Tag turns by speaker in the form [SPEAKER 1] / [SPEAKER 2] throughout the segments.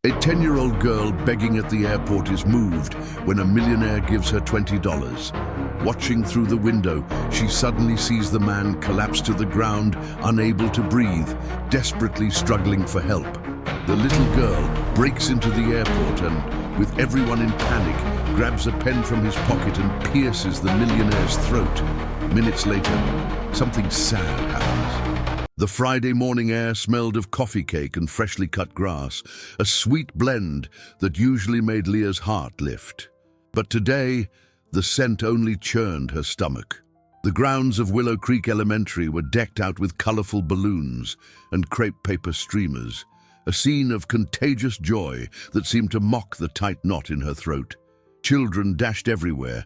[SPEAKER 1] A 10-year-old girl begging at the airport is moved when a millionaire gives her $20. Watching through the window, she suddenly sees the man collapse to the ground, unable to breathe, desperately struggling for help. The little girl breaks into the airport and, with everyone in panic, grabs a pen from his pocket and pierces the millionaire's throat. Minutes later, something sad happens. The Friday morning air smelled of coffee cake and freshly cut grass, a sweet blend that usually made Leah's heart lift. But today, the scent only churned her stomach. The grounds of Willow Creek Elementary were decked out with colorful balloons and crepe paper streamers, a scene of contagious joy that seemed to mock the tight knot in her throat. Children dashed everywhere,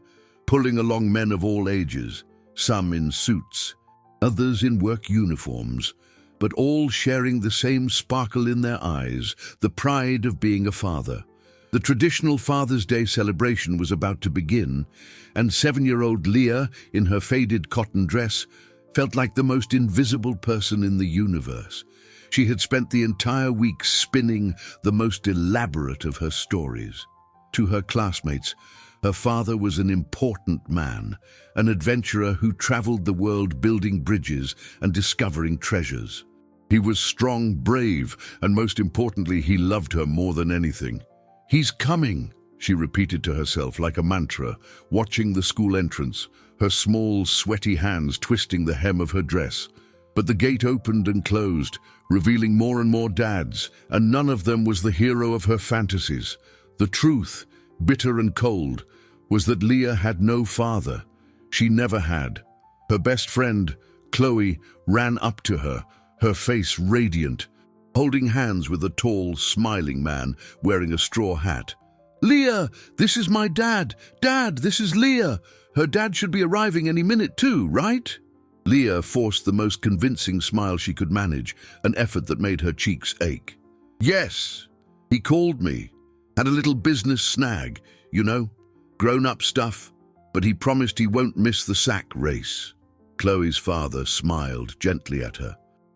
[SPEAKER 1] pulling along men of all ages, some in suits, others in work uniforms, but all sharing the same sparkle in their eyes, the pride of being a father. The traditional Father's Day celebration was about to begin, and 7-year-old Leah, in her faded cotton dress, felt like the most invisible person in the universe. She had spent the entire week spinning the most elaborate of her stories. To her classmates, her father was an important man, an adventurer who traveled the world building bridges and discovering treasures. He was strong, brave, and most importantly, he loved her more than anything. "He's coming," she repeated to herself like a mantra, watching the school entrance, her small, sweaty hands twisting the hem of her dress. But the gate opened and closed, revealing more and more dads, and none of them was the hero of her fantasies. The truth, bitter and cold, was that Leah had no father. She never had. Her best friend, Chloe, ran up to her, her face radiant, holding hands with a tall, smiling man wearing a straw hat. "Leah, this is my dad. Dad, this is Leah. Her dad should be arriving any minute too, right?" Leah forced the most convincing smile she could manage, an effort that made her cheeks ache. "Yes, he called me. Had a little business snag, you know, grown-up stuff, but he promised he won't miss the sack race." Chloe's father smiled gently at her,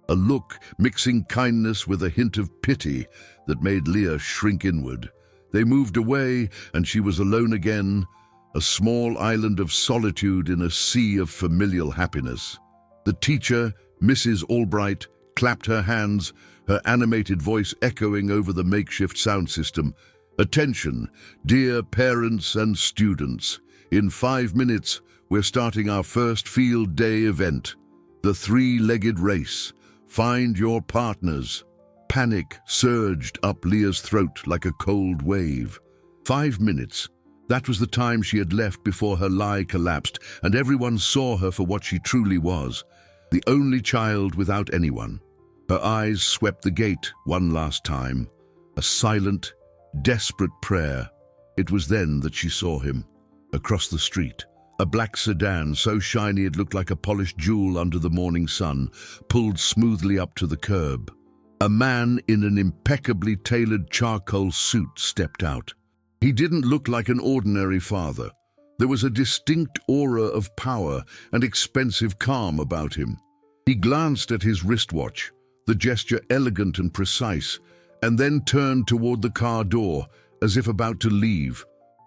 [SPEAKER 1] a look mixing kindness with a hint of pity that made Leah shrink inward. They moved away, and she was alone again, a small island of solitude in a sea of familial happiness. The teacher, Mrs. Albright, clapped her hands, her animated voice echoing over the makeshift sound system. "Attention, dear parents and students. In 5 minutes, we're starting our first field day event, the 3-legged race. Find your partners." Panic surged up Leah's throat like a cold wave. 5 minutes. That was the time she had left before her lie collapsed, and everyone saw her for what she truly was, the only child without anyone. Her eyes swept the gate one last time, a silent, desperate prayer. It was then that she saw him, across the street. A black sedan, so shiny it looked like a polished jewel under the morning sun, pulled smoothly up to the curb. A man in an impeccably tailored charcoal suit stepped out. He didn't look like an ordinary father. There was a distinct aura of power and expensive calm about him. He glanced at his wristwatch, the gesture elegant and precise, and then turned toward the car door, as if about to leave.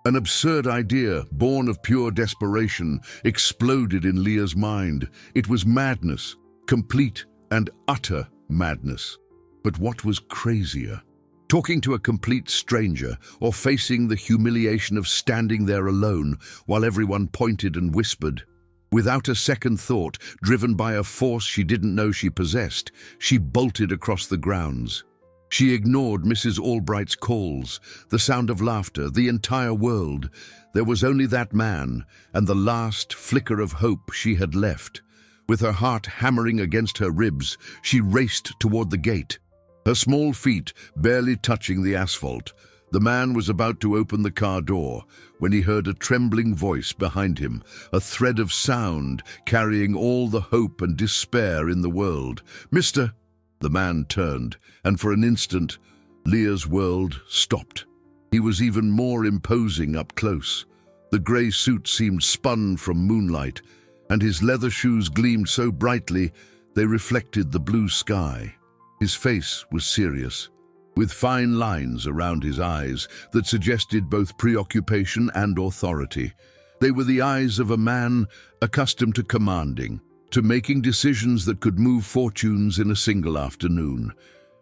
[SPEAKER 1] An absurd idea, born of pure desperation, exploded in Leah's mind. It was madness, complete and utter madness. But what was crazier? Talking to a complete stranger, or facing the humiliation of standing there alone while everyone pointed and whispered. Without a second thought, driven by a force she didn't know she possessed, she bolted across the grounds. She ignored Mrs. Albright's calls, the sound of laughter, the entire world. There was only that man, and the last flicker of hope she had left. With her heart hammering against her ribs, she raced toward the gate, her small feet barely touching the asphalt. The man was about to open the car door when he heard a trembling voice behind him, a thread of sound carrying all the hope and despair in the world. "Mister..." The man turned, and for an instant, Leah's world stopped. He was even more imposing up close. The grey suit seemed spun from moonlight, and his leather shoes gleamed so brightly they reflected the blue sky. His face was serious, with fine lines around his eyes that suggested both preoccupation and authority. They were the eyes of a man accustomed to commanding, to making decisions that could move fortunes in a single afternoon.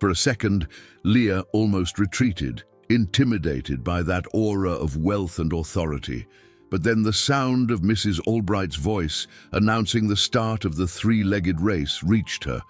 [SPEAKER 1] For a second, Leah almost retreated, intimidated by that aura of wealth and authority. But then the sound of Mrs. Albright's voice announcing the start of the three-legged race reached her,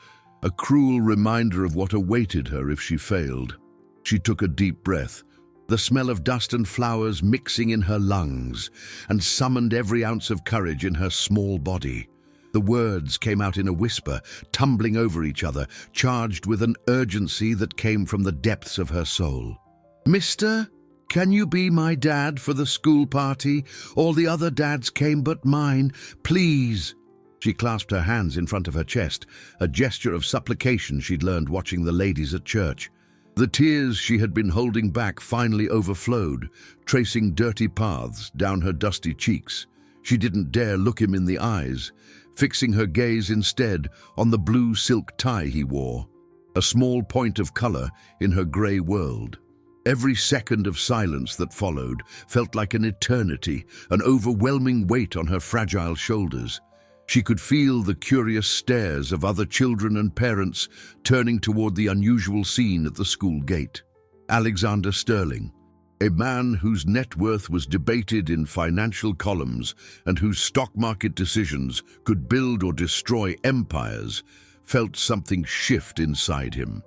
[SPEAKER 1] a cruel reminder of what awaited her if she failed. She took a deep breath, the smell of dust and flowers mixing in her lungs, and summoned every ounce of courage in her small body. The words came out in a whisper, tumbling over each other, charged with an urgency that came from the depths of her soul. "Mister, can you be my dad for the school party? All the other dads came but mine. Please." She clasped her hands in front of her chest, a gesture of supplication she'd learned watching the ladies at church. The tears she had been holding back finally overflowed, tracing dirty paths down her dusty cheeks. She didn't dare look him in the eyes, fixing her gaze instead on the blue silk tie he wore, a small point of color in her grey world. Every second of silence that followed felt like an eternity, an overwhelming weight on her fragile shoulders. She could feel the curious stares of other children and parents turning toward the unusual scene at the school gate. Alexander Sterling, a man whose net worth was debated in financial columns and whose stock market decisions could build or destroy empires, felt something shift inside him.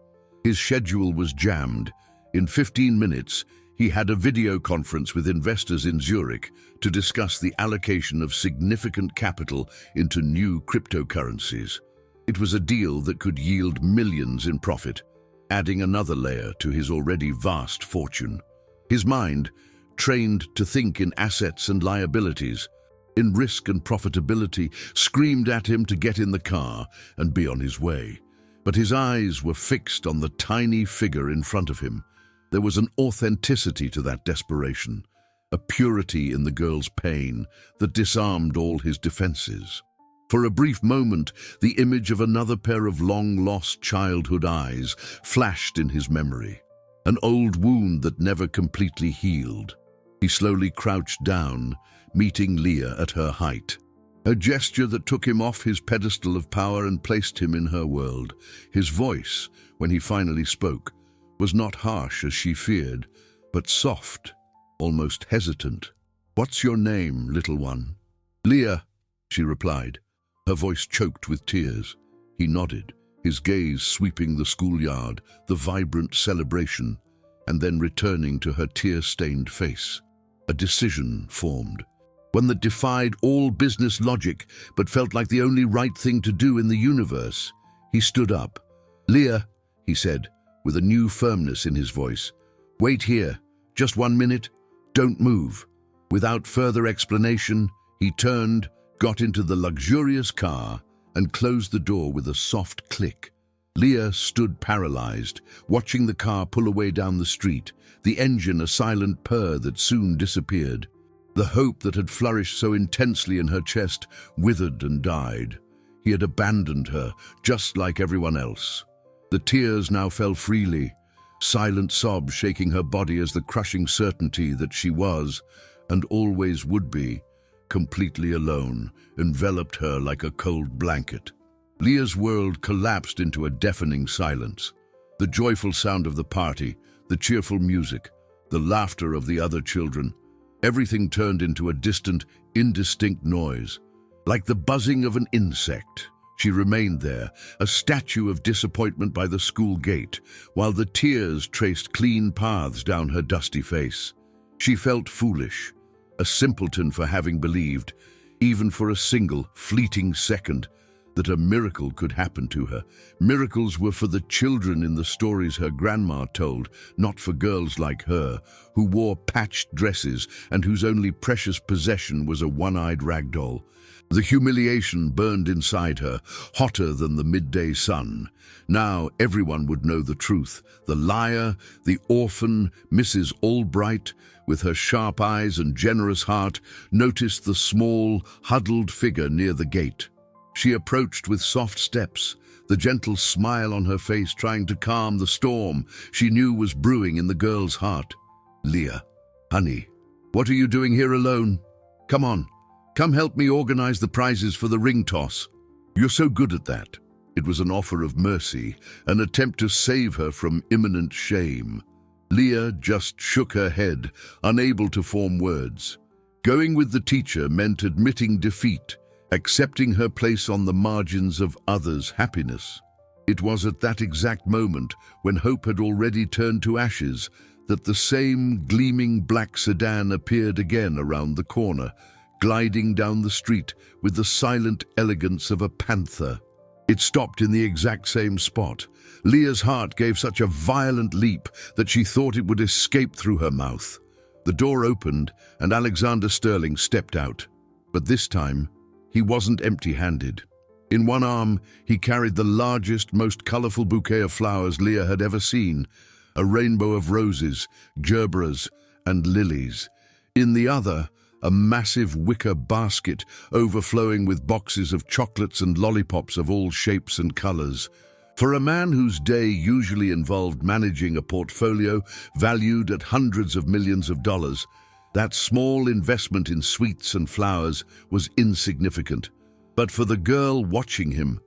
[SPEAKER 1] His schedule was jammed. In 15 minutes, he had a video conference with investors in Zurich to discuss the allocation of significant capital into new cryptocurrencies. It was a deal that could yield millions in profit, adding another layer to his already vast fortune. His mind, trained to think in assets and liabilities, in risk and profitability, screamed at him to get in the car and be on his way. But his eyes were fixed on the tiny figure in front of him. There was an authenticity to that desperation, a purity in the girl's pain that disarmed all his defenses. For a brief moment, the image of another pair of long-lost childhood eyes flashed in his memory, an old wound that never completely healed. He slowly crouched down, meeting Leah at her height, a gesture that took him off his pedestal of power and placed him in her world. His voice, when he finally spoke, was not harsh as she feared, but soft, almost hesitant. "What's your name, little one?" "Leah," she replied, her voice choked with tears. He nodded, his gaze sweeping the schoolyard, the vibrant celebration, and then returning to her tear-stained face. A decision formed, one that defied all business logic but felt like the only right thing to do in the universe. He stood up. "Leah," he said, with a new firmness in his voice. "Wait here, just 1 minute, don't move." Without further explanation, he turned, got into the luxurious car, and closed the door with a soft click. Leah stood paralyzed, watching the car pull away down the street, the engine a silent purr that soon disappeared. The hope that had flourished so intensely in her chest withered and died. He had abandoned her, just like everyone else. The tears now fell freely, silent sobs shaking her body as the crushing certainty that she was, and always would be, completely alone, enveloped her like a cold blanket. Leah's world collapsed into a deafening silence. The joyful sound of the party, the cheerful music, the laughter of the other children, everything turned into a distant, indistinct noise, like the buzzing of an insect. She remained there, a statue of disappointment by the school gate, while the tears traced clean paths down her dusty face. She felt foolish, a simpleton for having believed, even for a single, fleeting second, that a miracle could happen to her. Miracles were for the children in the stories her grandma told, not for girls like her, who wore patched dresses and whose only precious possession was a one-eyed rag doll. The humiliation burned inside her, hotter than the midday sun. Now everyone would know the truth. The liar, the orphan, Mrs. Albright, with her sharp eyes and generous heart, noticed the small, huddled figure near the gate. She approached with soft steps, the gentle smile on her face trying to calm the storm she knew was brewing in the girl's heart. "Leah, honey, what are you doing here alone? Come on, come help me organize the prizes for the ring toss. You're so good at that." It was an offer of mercy, an attempt to save her from imminent shame. Leah just shook her head, unable to form words. Going with the teacher meant admitting defeat, accepting her place on the margins of others' happiness. It was at that exact moment, when hope had already turned to ashes, that the same gleaming black sedan appeared again around the corner, gliding down the street with the silent elegance of a panther. It stopped in the exact same spot. Leah's heart gave such a violent leap that she thought it would escape through her mouth. The door opened and Alexander Sterling stepped out. But this time, he wasn't empty-handed. In one arm, he carried the largest, most colorful bouquet of flowers Leah had ever seen, a rainbow of roses, gerberas, and lilies. In the other, a massive wicker basket overflowing with boxes of chocolates and lollipops of all shapes and colors. For a man whose day usually involved managing a portfolio valued at hundreds of millions of dollars, that small investment in sweets and flowers was insignificant. But for the girl watching him,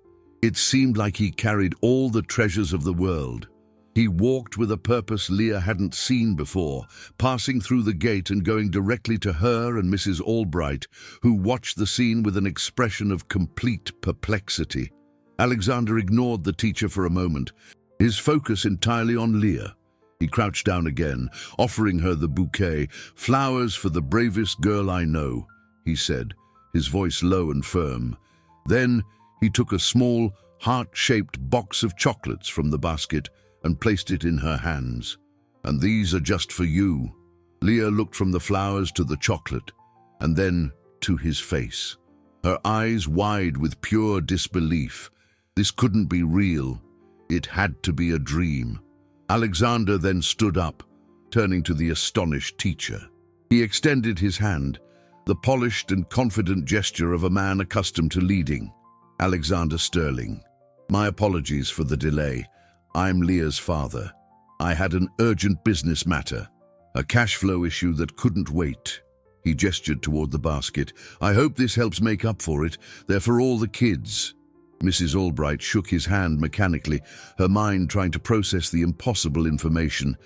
[SPEAKER 1] it seemed like he carried all the treasures of the world. He walked with a purpose Leah hadn't seen before, passing through the gate and going directly to her and Mrs. Albright, who watched the scene with an expression of complete perplexity. Alexander ignored the teacher for a moment, his focus entirely on Leah. He crouched down again, offering her the bouquet. "Flowers for the bravest girl I know," he said, his voice low and firm. Then he took a small, heart-shaped box of chocolates from the basket and placed it in her hands. "And these are just for you." Leah looked from the flowers to the chocolate, and then to his face, her eyes wide with pure disbelief. This couldn't be real. It had to be a dream. Alexander then stood up, turning to the astonished teacher. He extended his hand, the polished and confident gesture of a man accustomed to leading. "Alexander Sterling, my apologies for the delay. I'm Leah's father. I had an urgent business matter, a cash flow issue that couldn't wait." He gestured toward the basket. "I hope this helps make up for it. They're for all the kids." Mrs. Albright shook his hand mechanically, her mind trying to process the impossible information.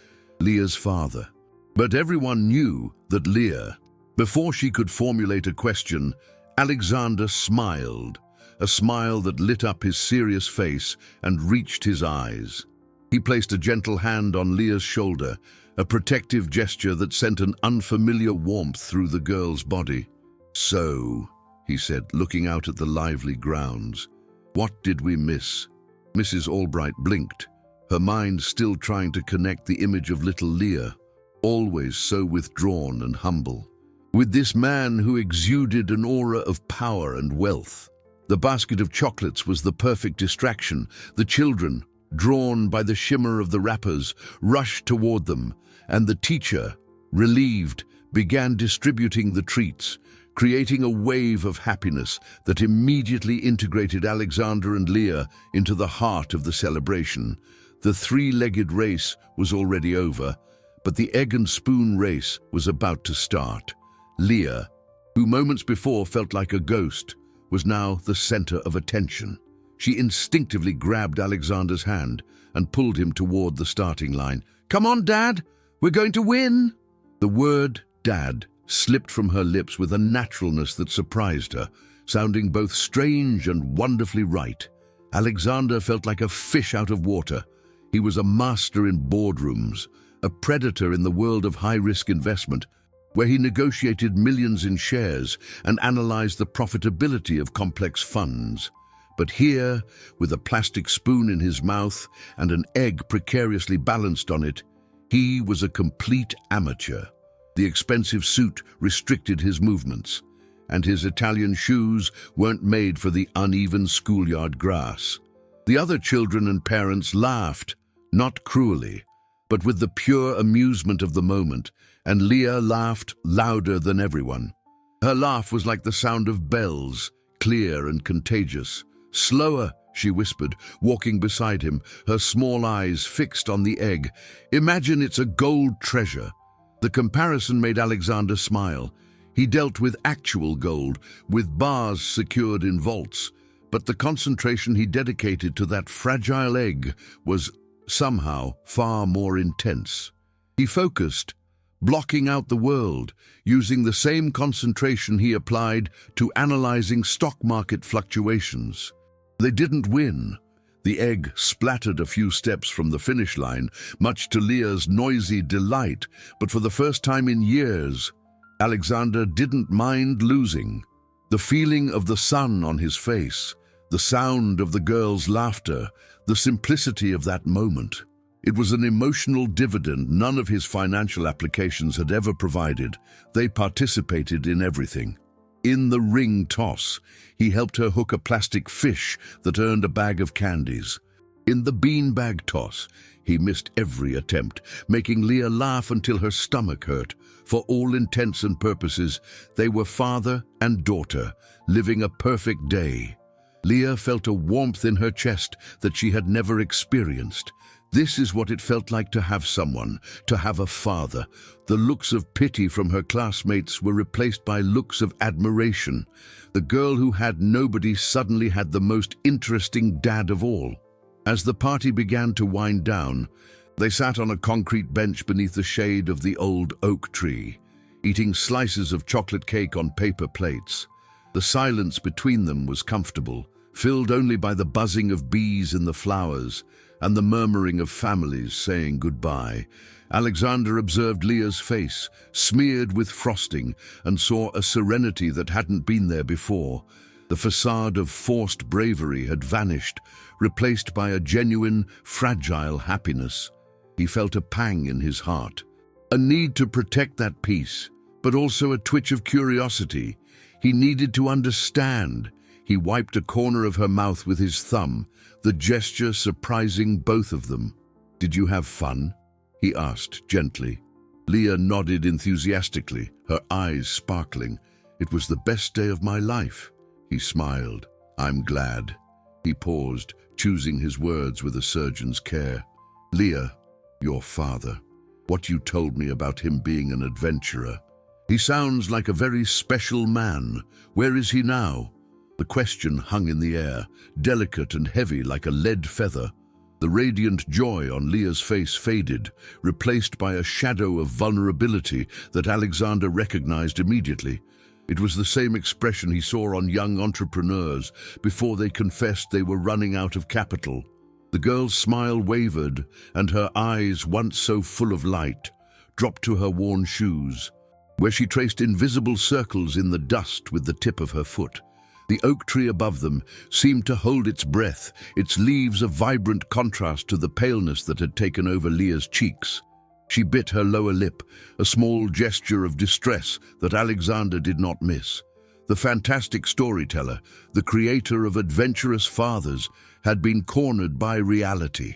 [SPEAKER 1] Leah's father. But everyone knew that Leah, before she could formulate a question, Alexander smiled, a smile that lit up his serious face and reached his eyes. He placed a gentle hand on Leah's shoulder, a protective gesture that sent an unfamiliar warmth through the girl's body. "So," he said, looking out at the lively grounds, "what did we miss?" Mrs. Albright blinked, her mind still trying to connect the image of little Leah, always so withdrawn and humble, with this man who exuded an aura of power and wealth. The basket of chocolates was the perfect distraction. The children, drawn by the shimmer of the wrappers, rushed toward them, and the teacher, relieved, began distributing the treats, creating a wave of happiness that immediately integrated Alexander and Leah into the heart of the celebration. The three-legged race was already over, but the egg and spoon race was about to start. Leah, who moments before felt like a ghost, was now the center of attention. She instinctively grabbed Alexander's hand and pulled him toward the starting line. "Come on, Dad! We're going to win!" The word "Dad" slipped from her lips with a naturalness that surprised her, sounding both strange and wonderfully right. Alexander felt like a fish out of water. He was a master in boardrooms, a predator in the world of high-risk investment, where he negotiated millions in shares and analyzed the profitability of complex funds. But here, with a plastic spoon in his mouth and an egg precariously balanced on it, he was a complete amateur. The expensive suit restricted his movements, and his Italian shoes weren't made for the uneven schoolyard grass. The other children and parents laughed, not cruelly, but with the pure amusement of the moment, and Leah laughed louder than everyone. Her laugh was like the sound of bells, clear and contagious. Slower, she whispered, walking beside him, her small eyes fixed on the egg. "Imagine it's a gold treasure." The comparison made Alexander smile. He dealt with actual gold, with bars secured in vaults, but the concentration he dedicated to that fragile egg was somehow far more intense. He focused, blocking out the world, using the same concentration he applied to analyzing stock market fluctuations. They didn't win. The egg splattered a few steps from the finish line, much to Leah's noisy delight, but for the first time in years, Alexander didn't mind losing. The feeling of the sun on his face, the sound of the girl's laughter, the simplicity of that moment. It was an emotional dividend none of his financial applications had ever provided. They participated in everything. In the ring toss, he helped her hook a plastic fish that earned a bag of candies. In the beanbag toss, he missed every attempt, making Leah laugh until her stomach hurt. For all intents and purposes, they were father and daughter, living a perfect day. Leah felt a warmth in her chest that she had never experienced. This is what it felt like to have someone, to have a father. The looks of pity from her classmates were replaced by looks of admiration. The girl who had nobody suddenly had the most interesting dad of all. As the party began to wind down, they sat on a concrete bench beneath the shade of the old oak tree, eating slices of chocolate cake on paper plates. The silence between them was comfortable, filled only by the buzzing of bees in the flowers and the murmuring of families saying goodbye. Alexander observed Leah's face, smeared with frosting, and saw a serenity that hadn't been there before. The facade of forced bravery had vanished, replaced by a genuine, fragile happiness. He felt a pang in his heart, a need to protect that peace, but also a twitch of curiosity. He needed to understand. He wiped a corner of her mouth with his thumb, the gesture surprising both of them. "Did you have fun?" he asked gently. Leah nodded enthusiastically, her eyes sparkling. "It was the best day of my life." He smiled. "I'm glad." He paused, choosing his words with a surgeon's care. "Leah, your father, what you told me about him being an adventurer. He sounds like a very special man. Where is he now?" The question hung in the air, delicate and heavy like a lead feather. The radiant joy on Leah's face faded, replaced by a shadow of vulnerability that Alexander recognized immediately. It was the same expression he saw on young entrepreneurs before they confessed they were running out of capital. The girl's smile wavered, and her eyes, once so full of light, dropped to her worn shoes, where she traced invisible circles in the dust with the tip of her foot. The oak tree above them seemed to hold its breath, its leaves a vibrant contrast to the paleness that had taken over Leah's cheeks. She bit her lower lip, a small gesture of distress that Alexander did not miss. The fantastic storyteller, the creator of adventurous fathers, had been cornered by reality.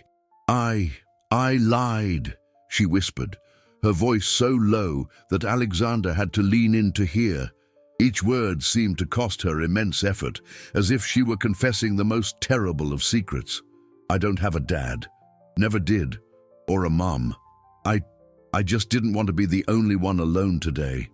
[SPEAKER 1] I lied," she whispered, her voice so low that Alexander had to lean in to hear. Each word seemed to cost her immense effort, as if she were confessing the most terrible of secrets. "I don't have a dad. Never did. Or a mom. I just didn't want to be the only one alone today.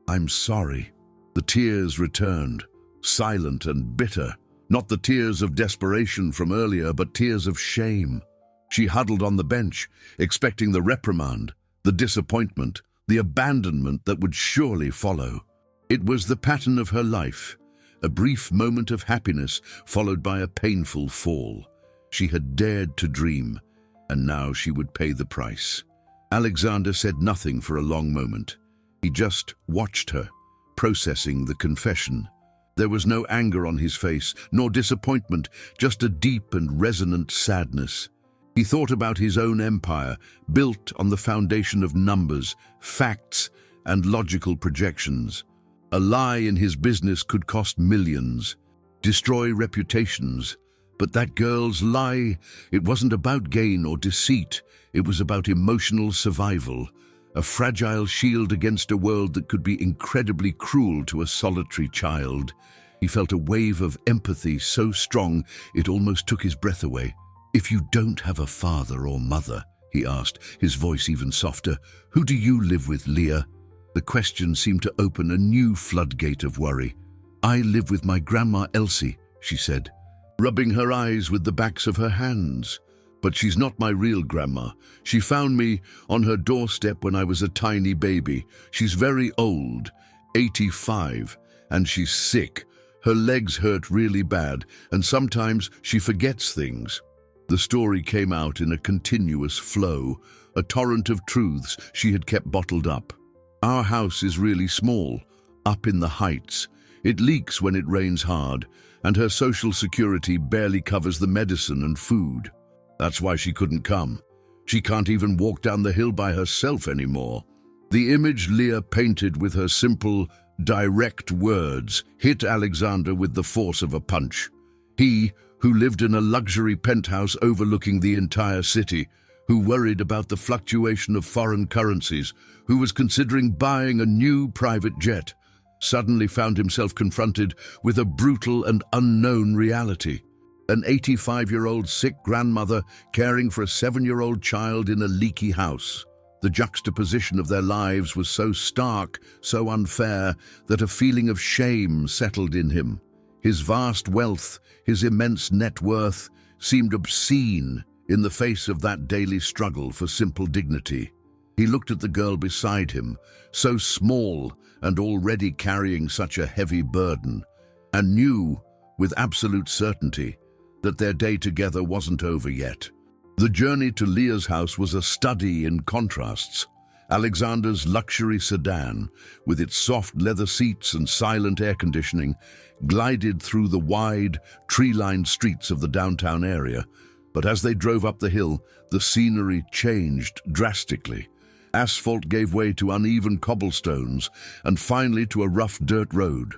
[SPEAKER 1] I'm sorry." The tears returned, silent and bitter. Not the tears of desperation from earlier, but tears of shame. She huddled on the bench, expecting the reprimand, the disappointment, the abandonment that would surely follow. It was the pattern of her life, a brief moment of happiness followed by a painful fall. She had dared to dream, and now she would pay the price. Alexander said nothing for a long moment. He just watched her, processing the confession. There was no anger on his face, nor disappointment, just a deep and resonant sadness. He thought about his own empire, built on the foundation of numbers, facts, and logical projections. A lie in his business could cost millions, destroy reputations. But that girl's lie, it wasn't about gain or deceit. It was about emotional survival, a fragile shield against a world that could be incredibly cruel to a solitary child. He felt a wave of empathy so strong it almost took his breath away. "If you don't have a father or mother," he asked, his voice even softer, "who do you live with, Leah?" The question seemed to open a new floodgate of worry. "I live with my grandma Elsie," she said, rubbing her eyes with the backs of her hands. "But she's not my real grandma. She found me on her doorstep when I was a tiny baby. She's very old, 85, and she's sick. Her legs hurt really bad, and sometimes she forgets things." The story came out in a continuous flow, a torrent of truths she had kept bottled up. "Our house is really small, up in the heights. It leaks when it rains hard, and her social security barely covers the medicine and food. That's why she couldn't come. She can't even walk down the hill by herself anymore." The image Leah painted with her simple, direct words hit Alexander with the force of a punch. He, who lived in a luxury penthouse overlooking the entire city, who worried about the fluctuation of foreign currencies, who was considering buying a new private jet, suddenly found himself confronted with a brutal and unknown reality. An 85-year-old sick grandmother caring for a 7-year-old child in a leaky house. The juxtaposition of their lives was so stark, so unfair, that a feeling of shame settled in him. His vast wealth, his immense net worth, seemed obscene in the face of that daily struggle for simple dignity. He looked at the girl beside him, so small and already carrying such a heavy burden, and knew, with absolute certainty, that their day together wasn't over yet. The journey to Leah's house was a study in contrasts. Alexander's luxury sedan, with its soft leather seats and silent air conditioning, glided through the wide, tree-lined streets of the downtown area. But as they drove up the hill, the scenery changed drastically. Asphalt gave way to uneven cobblestones and finally to a rough dirt road.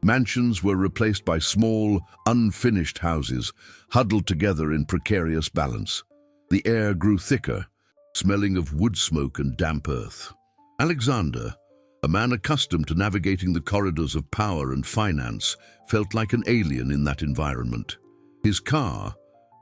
[SPEAKER 1] Mansions were replaced by small, unfinished houses, huddled together in precarious balance. The air grew thicker, smelling of wood smoke and damp earth. Alexander, a man accustomed to navigating the corridors of power and finance, felt like an alien in that environment. His car,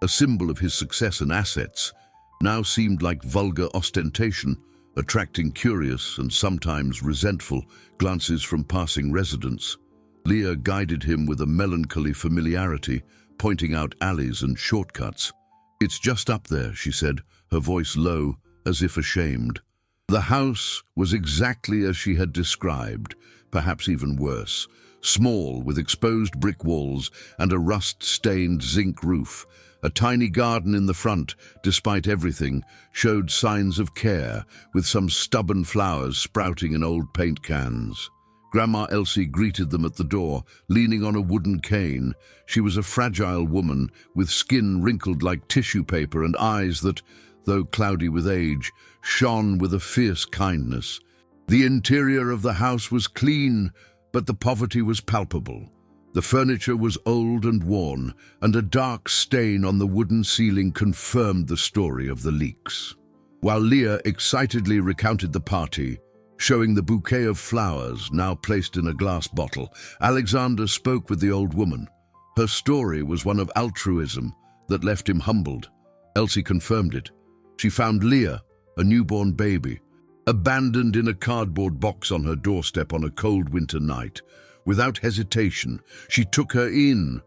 [SPEAKER 1] a symbol of his success and assets, now seemed like vulgar ostentation, attracting curious and sometimes resentful glances from passing residents. Leah guided him with a melancholy familiarity, pointing out alleys and shortcuts. "It's just up there," she said, her voice low, as if ashamed. The house was exactly as she had described, perhaps even worse. Small, with exposed brick walls and a rust-stained zinc roof. A tiny garden in the front, despite everything, showed signs of care, with some stubborn flowers sprouting in old paint cans. Grandma Elsie greeted them at the door, leaning on a wooden cane. She was a fragile woman, with skin wrinkled like tissue paper and eyes that, though cloudy with age, shone with a fierce kindness. The interior of the house was clean, but the poverty was palpable. The furniture was old and worn, and a dark stain on the wooden ceiling confirmed the story of the leaks. While Leah excitedly recounted the party, showing the bouquet of flowers now placed in a glass bottle, Alexander spoke with the old woman. Her story was one of altruism that left him humbled. Elsie confirmed it. She found Leah, a newborn baby, abandoned in a cardboard box on her doorstep on a cold winter night. Without hesitation, she took her in,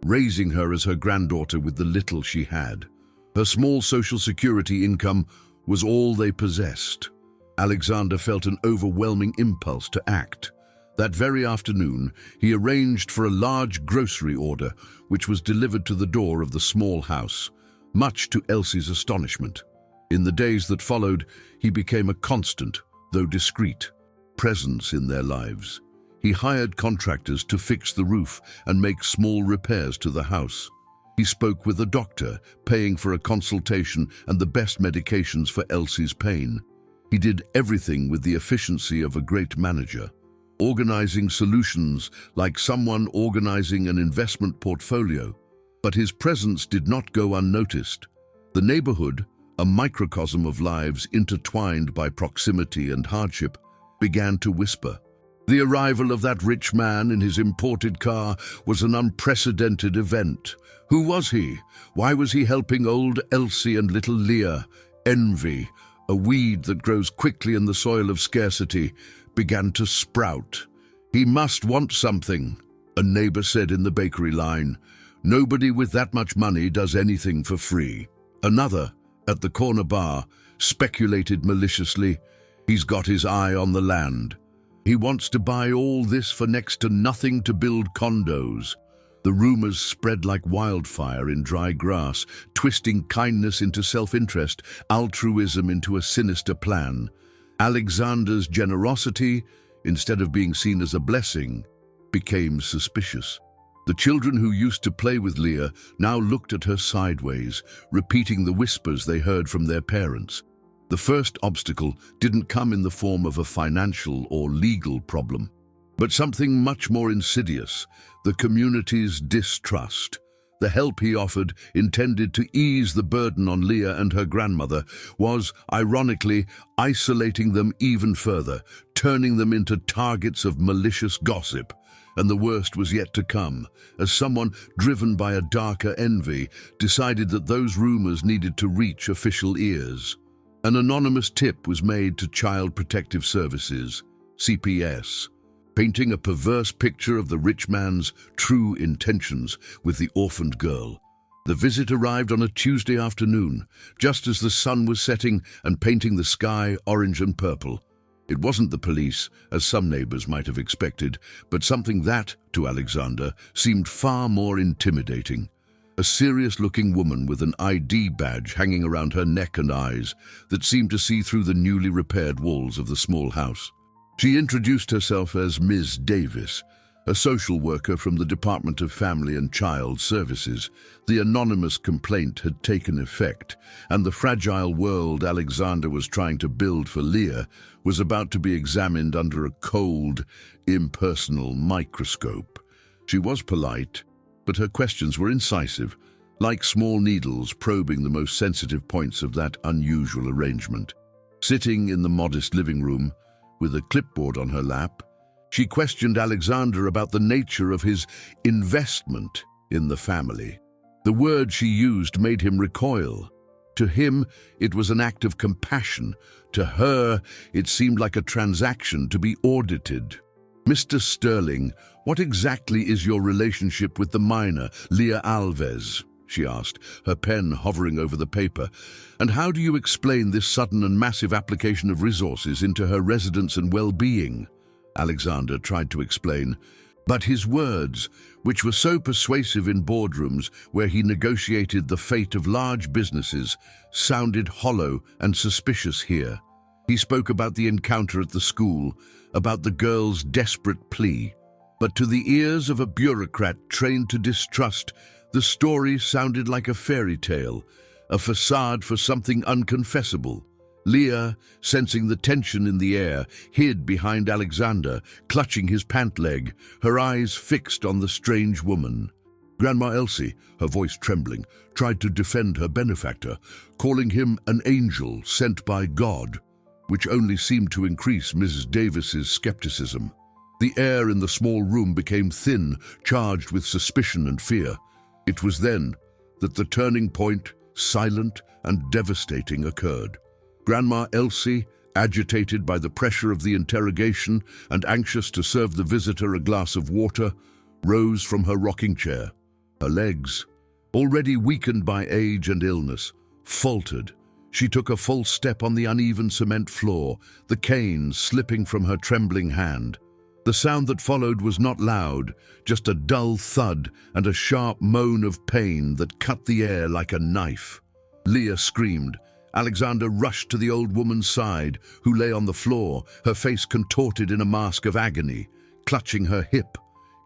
[SPEAKER 1] raising her as her granddaughter with the little she had. Her small social security income was all they possessed. Alexander felt an overwhelming impulse to act. That very afternoon, he arranged for a large grocery order, which was delivered to the door of the small house, much to Elsie's astonishment. In the days that followed, he became a constant, though discreet, presence in their lives. He hired contractors to fix the roof and make small repairs to the house. He spoke with a doctor, paying for a consultation and the best medications for Elsie's pain. He did everything with the efficiency of a great manager, organizing solutions like someone organizing an investment portfolio. But his presence did not go unnoticed. The neighborhood, a microcosm of lives intertwined by proximity and hardship, began to whisper. The arrival of that rich man in his imported car was an unprecedented event. Who was he? Why was he helping old Elsie and little Leah? Envy, a weed that grows quickly in the soil of scarcity, began to sprout. He must want something, a neighbor said in the bakery line. Nobody with that much money does anything for free. Another, at the corner bar, speculated maliciously. He's got his eye on the land. He wants to buy all this for next to nothing to build condos. The rumors spread like wildfire in dry grass, twisting kindness into self-interest, altruism into a sinister plan. Alexander's generosity, instead of being seen as a blessing, became suspicious. The children who used to play with Leah now looked at her sideways, repeating the whispers they heard from their parents. The first obstacle didn't come in the form of a financial or legal problem, but something much more insidious: the community's distrust. The help he offered, intended to ease the burden on Leah and her grandmother, was, ironically, isolating them even further, turning them into targets of malicious gossip. And the worst was yet to come, as someone, driven by a darker envy, decided that those rumors needed to reach official ears. An anonymous tip was made to Child Protective Services, CPS, painting a perverse picture of the rich man's true intentions with the orphaned girl. The visit arrived on a Tuesday afternoon, just as the sun was setting and painting the sky orange and purple. It wasn't the police, as some neighbors might have expected, but something that, to Alexander, seemed far more intimidating. A serious-looking woman with an ID badge hanging around her neck and eyes that seemed to see through the newly repaired walls of the small house. She introduced herself as Ms. Davis, a social worker from the Department of Family and Child Services. The anonymous complaint had taken effect, and the fragile world Alexander was trying to build for Leah was about to be examined under a cold, impersonal microscope. She was polite, but her questions were incisive, like small needles probing the most sensitive points of that unusual arrangement. Sitting in the modest living room, with a clipboard on her lap, she questioned Alexander about the nature of his investment in the family. The word she used made him recoil. To him, it was an act of compassion. To her, it seemed like a transaction to be audited. "Mr. Sterling, what exactly is your relationship with the minor, Leah Alves?" she asked, her pen hovering over the paper. "And how do you explain this sudden and massive application of resources into her residence and well-being?" Alexander tried to explain, but his words, which were so persuasive in boardrooms where he negotiated the fate of large businesses, sounded hollow and suspicious here. He spoke about the encounter at the school, about the girl's desperate plea. But to the ears of a bureaucrat trained to distrust, the story sounded like a fairy tale, a facade for something unconfessable. Leah, sensing the tension in the air, hid behind Alexander, clutching his pant leg, her eyes fixed on the strange woman. Grandma Elsie, her voice trembling, tried to defend her benefactor, calling him an angel sent by God, which only seemed to increase Mrs. Davis's skepticism. The air in the small room became thin, charged with suspicion and fear. It was then that the turning point, silent and devastating, occurred. Grandma Elsie, agitated by the pressure of the interrogation and anxious to serve the visitor a glass of water, rose from her rocking chair. Her legs, already weakened by age and illness, faltered. She took a false step on the uneven cement floor, the cane slipping from her trembling hand. The sound that followed was not loud, just a dull thud and a sharp moan of pain that cut the air like a knife. Leah screamed. Alexander rushed to the old woman's side, who lay on the floor, her face contorted in a mask of agony. Clutching her hip,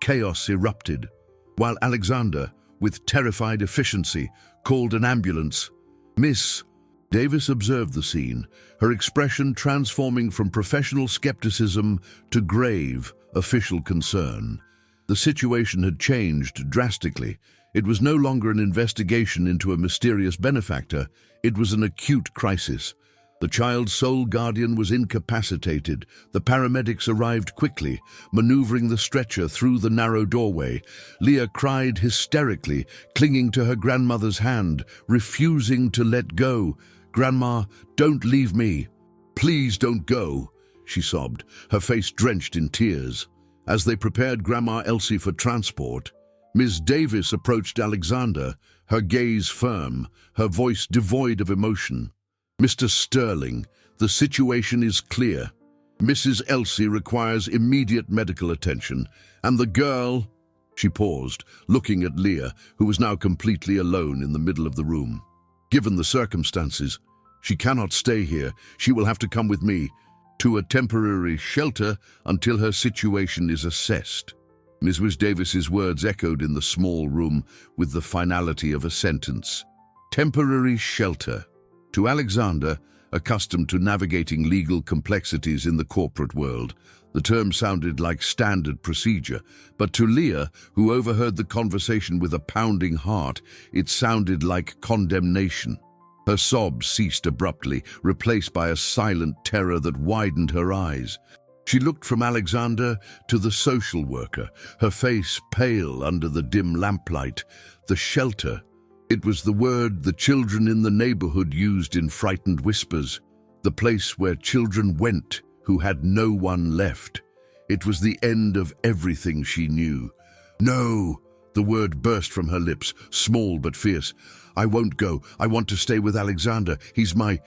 [SPEAKER 1] chaos erupted, while Alexander, with terrified efficiency, called an ambulance. Miss Davis observed the scene, her expression transforming from professional skepticism to grave, official concern. The situation had changed drastically. It was no longer an investigation into a mysterious benefactor. It was an acute crisis. The child's sole guardian was incapacitated. The paramedics arrived quickly, maneuvering the stretcher through the narrow doorway. Leah cried hysterically, clinging to her grandmother's hand, refusing to let go. "Grandma, don't leave me. Please don't go," she sobbed, her face drenched in tears. As they prepared Grandma Elsie for transport, Miss Davis approached Alexander, her gaze firm, her voice devoid of emotion. "Mr. Sterling, the situation is clear. Mrs. Elsie requires immediate medical attention, and the girl—" She paused, looking at Leah, who was now completely alone in the middle of the room. "Given the circumstances, she cannot stay here. She will have to come with me to a temporary shelter until her situation is assessed." Mrs. Davis's words echoed in the small room with the finality of a sentence. Temporary shelter. To Alexander, accustomed to navigating legal complexities in the corporate world, the term sounded like standard procedure, but to Leah, who overheard the conversation with a pounding heart, it sounded like condemnation. Her sobs ceased abruptly, replaced by a silent terror that widened her eyes. She looked from Alexander to the social worker, her face pale under the dim lamplight. The shelter. It was the word the children in the neighborhood used in frightened whispers. The place where children went who had no one left. It was the end of everything she knew. "No!" The word burst from her lips, small but fierce. "I won't go. I want to stay with Alexander. He's my...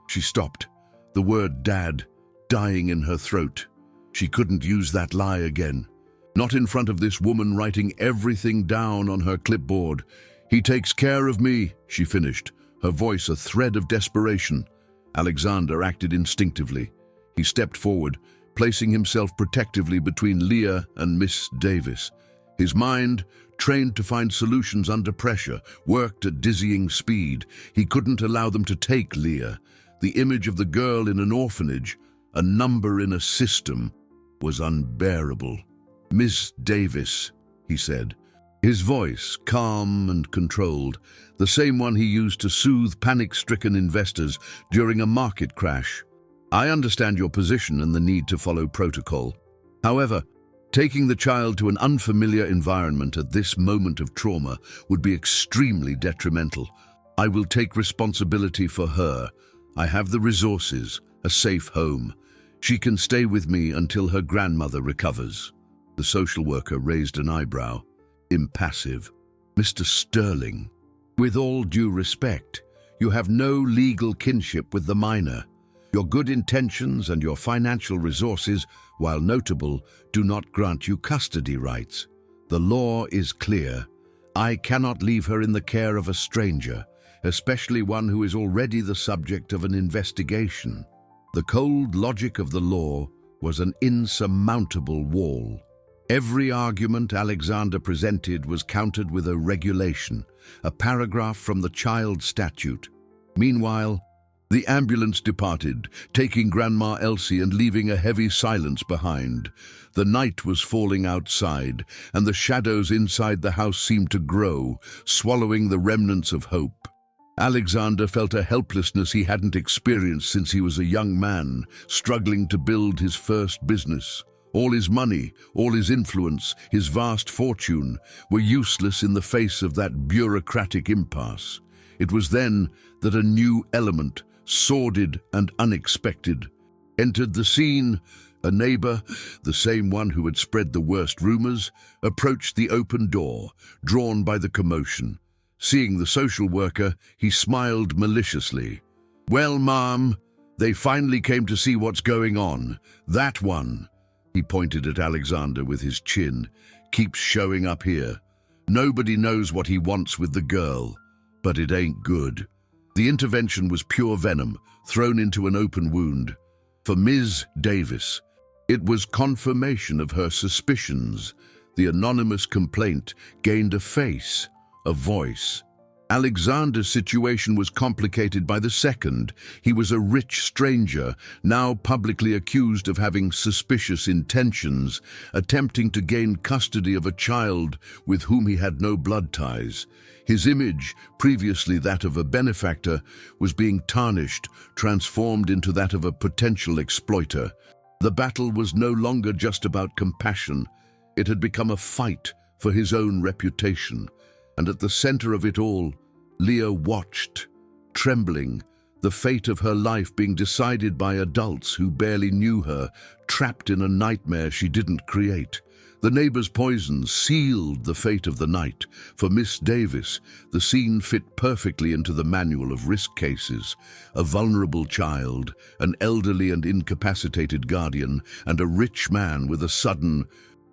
[SPEAKER 1] She stopped. The word Dad dying in her throat. She couldn't use that lie again. Not in front of this woman writing everything down on her clipboard. "He takes care of me," she finished, her voice a thread of desperation. Alexander acted instinctively. He stepped forward, placing himself protectively between Leah and Miss Davis. His mind, trained to find solutions under pressure, worked at dizzying speed. He couldn't allow them to take Leah. The image of the girl in an orphanage, a number in a system, was unbearable. "Miss Davis," he said, his voice calm and controlled, the same one he used to soothe panic-stricken investors during a market crash. "I understand your position and the need to follow protocol. However, taking the child to an unfamiliar environment at this moment of trauma would be extremely detrimental. I will take responsibility for her. I have the resources, a safe home. She can stay with me until her grandmother recovers." The social worker raised an eyebrow, impassive. "Mr. Sterling, with all due respect, you have no legal kinship with the minor. Your good intentions and your financial resources, while notable, do not grant you custody rights. The law is clear. I cannot leave her in the care of a stranger, especially one who is already the subject of an investigation." The cold logic of the law was an insurmountable wall. Every argument Alexander presented was countered with a regulation, a paragraph from the child statute. Meanwhile, the ambulance departed, taking Grandma Elsie and leaving a heavy silence behind. The night was falling outside, and the shadows inside the house seemed to grow, swallowing the remnants of hope. Alexander felt a helplessness he hadn't experienced since he was a young man, struggling to build his first business. All his money, all his influence, his vast fortune were useless in the face of that bureaucratic impasse. It was then that a new element, sordid and unexpected, entered the scene. A neighbor, the same one who had spread the worst rumors, approached the open door, drawn by the commotion. Seeing the social worker, he smiled maliciously. "Well, Mom, they finally came to see what's going on. That one," he pointed at Alexander with his chin, "keeps showing up here. Nobody knows what he wants with the girl, but it ain't good." The intervention was pure venom, thrown into an open wound. For Ms. Davis, it was confirmation of her suspicions. The anonymous complaint gained a face, a voice. Alexander's situation was complicated by the second. He was a rich stranger, now publicly accused of having suspicious intentions, attempting to gain custody of a child with whom he had no blood ties. His image, previously that of a benefactor, was being tarnished, transformed into that of a potential exploiter. The battle was no longer just about compassion. It had become a fight for his own reputation. And at the center of it all, Leah watched, trembling, the fate of her life being decided by adults who barely knew her, trapped in a nightmare she didn't create. The neighbor's poison sealed the fate of the night. For Miss Davis, the scene fit perfectly into the manual of risk cases. A vulnerable child, an elderly and incapacitated guardian, and a rich man with a sudden,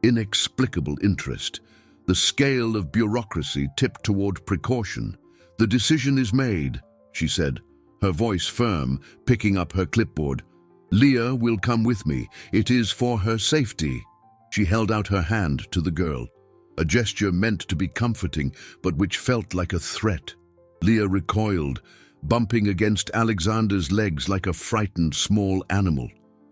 [SPEAKER 1] inexplicable interest. The scale of bureaucracy tipped toward precaution. "The decision is made," she said, her voice firm, picking up her clipboard. "Leah will come with me. It is for her safety." She held out her hand to the girl, a gesture meant to be comforting, but which felt like a threat. Leah recoiled, bumping against Alexander's legs like a frightened small animal.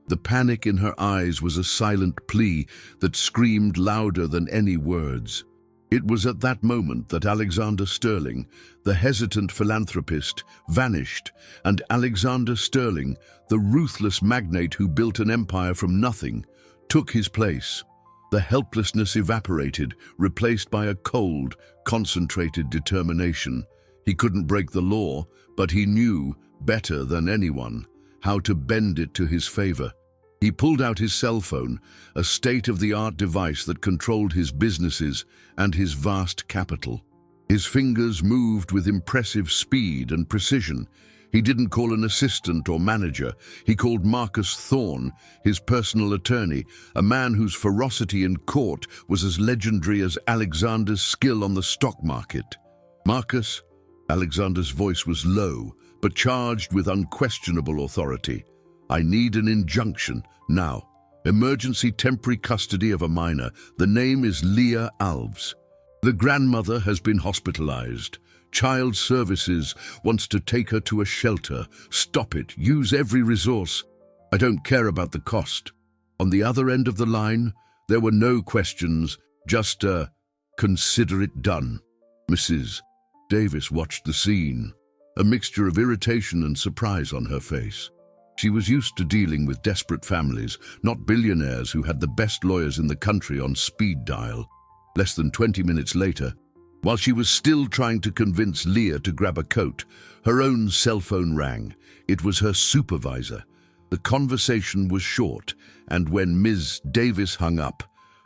[SPEAKER 1] The panic in her eyes was a silent plea that screamed louder than any words. It was at that moment that Alexander Sterling, the hesitant philanthropist, vanished, and Alexander Sterling, the ruthless magnate who built an empire from nothing, took his place. The helplessness evaporated, replaced by a cold, concentrated determination. He couldn't break the law, but he knew, better than anyone, how to bend it to his favor. He pulled out his cell phone, a state-of-the-art device that controlled his businesses and his vast capital. His fingers moved with impressive speed and precision. He didn't call an assistant or manager. He called Marcus Thorne, his personal attorney, a man whose ferocity in court was as legendary as Alexander's skill on the stock market. "Marcus," Alexander's voice was low, but charged with unquestionable authority. "I need an injunction, now. Emergency temporary custody of a minor. The name is Leah Alves. The grandmother has been hospitalized. Child Services wants to take her to a shelter. Stop it. Use every resource. I don't care about the cost." On the other end of the line, there were no questions, just a "consider it done." Mrs. Davis watched the scene, a mixture of irritation and surprise on her face. She was used to dealing with desperate families, not billionaires who had the best lawyers in the country on speed dial. Less than 20 minutes later, while she was still trying to convince Leah to grab a coat, her own cell phone rang. It was her supervisor. The conversation was short, and when Ms. Davis hung up,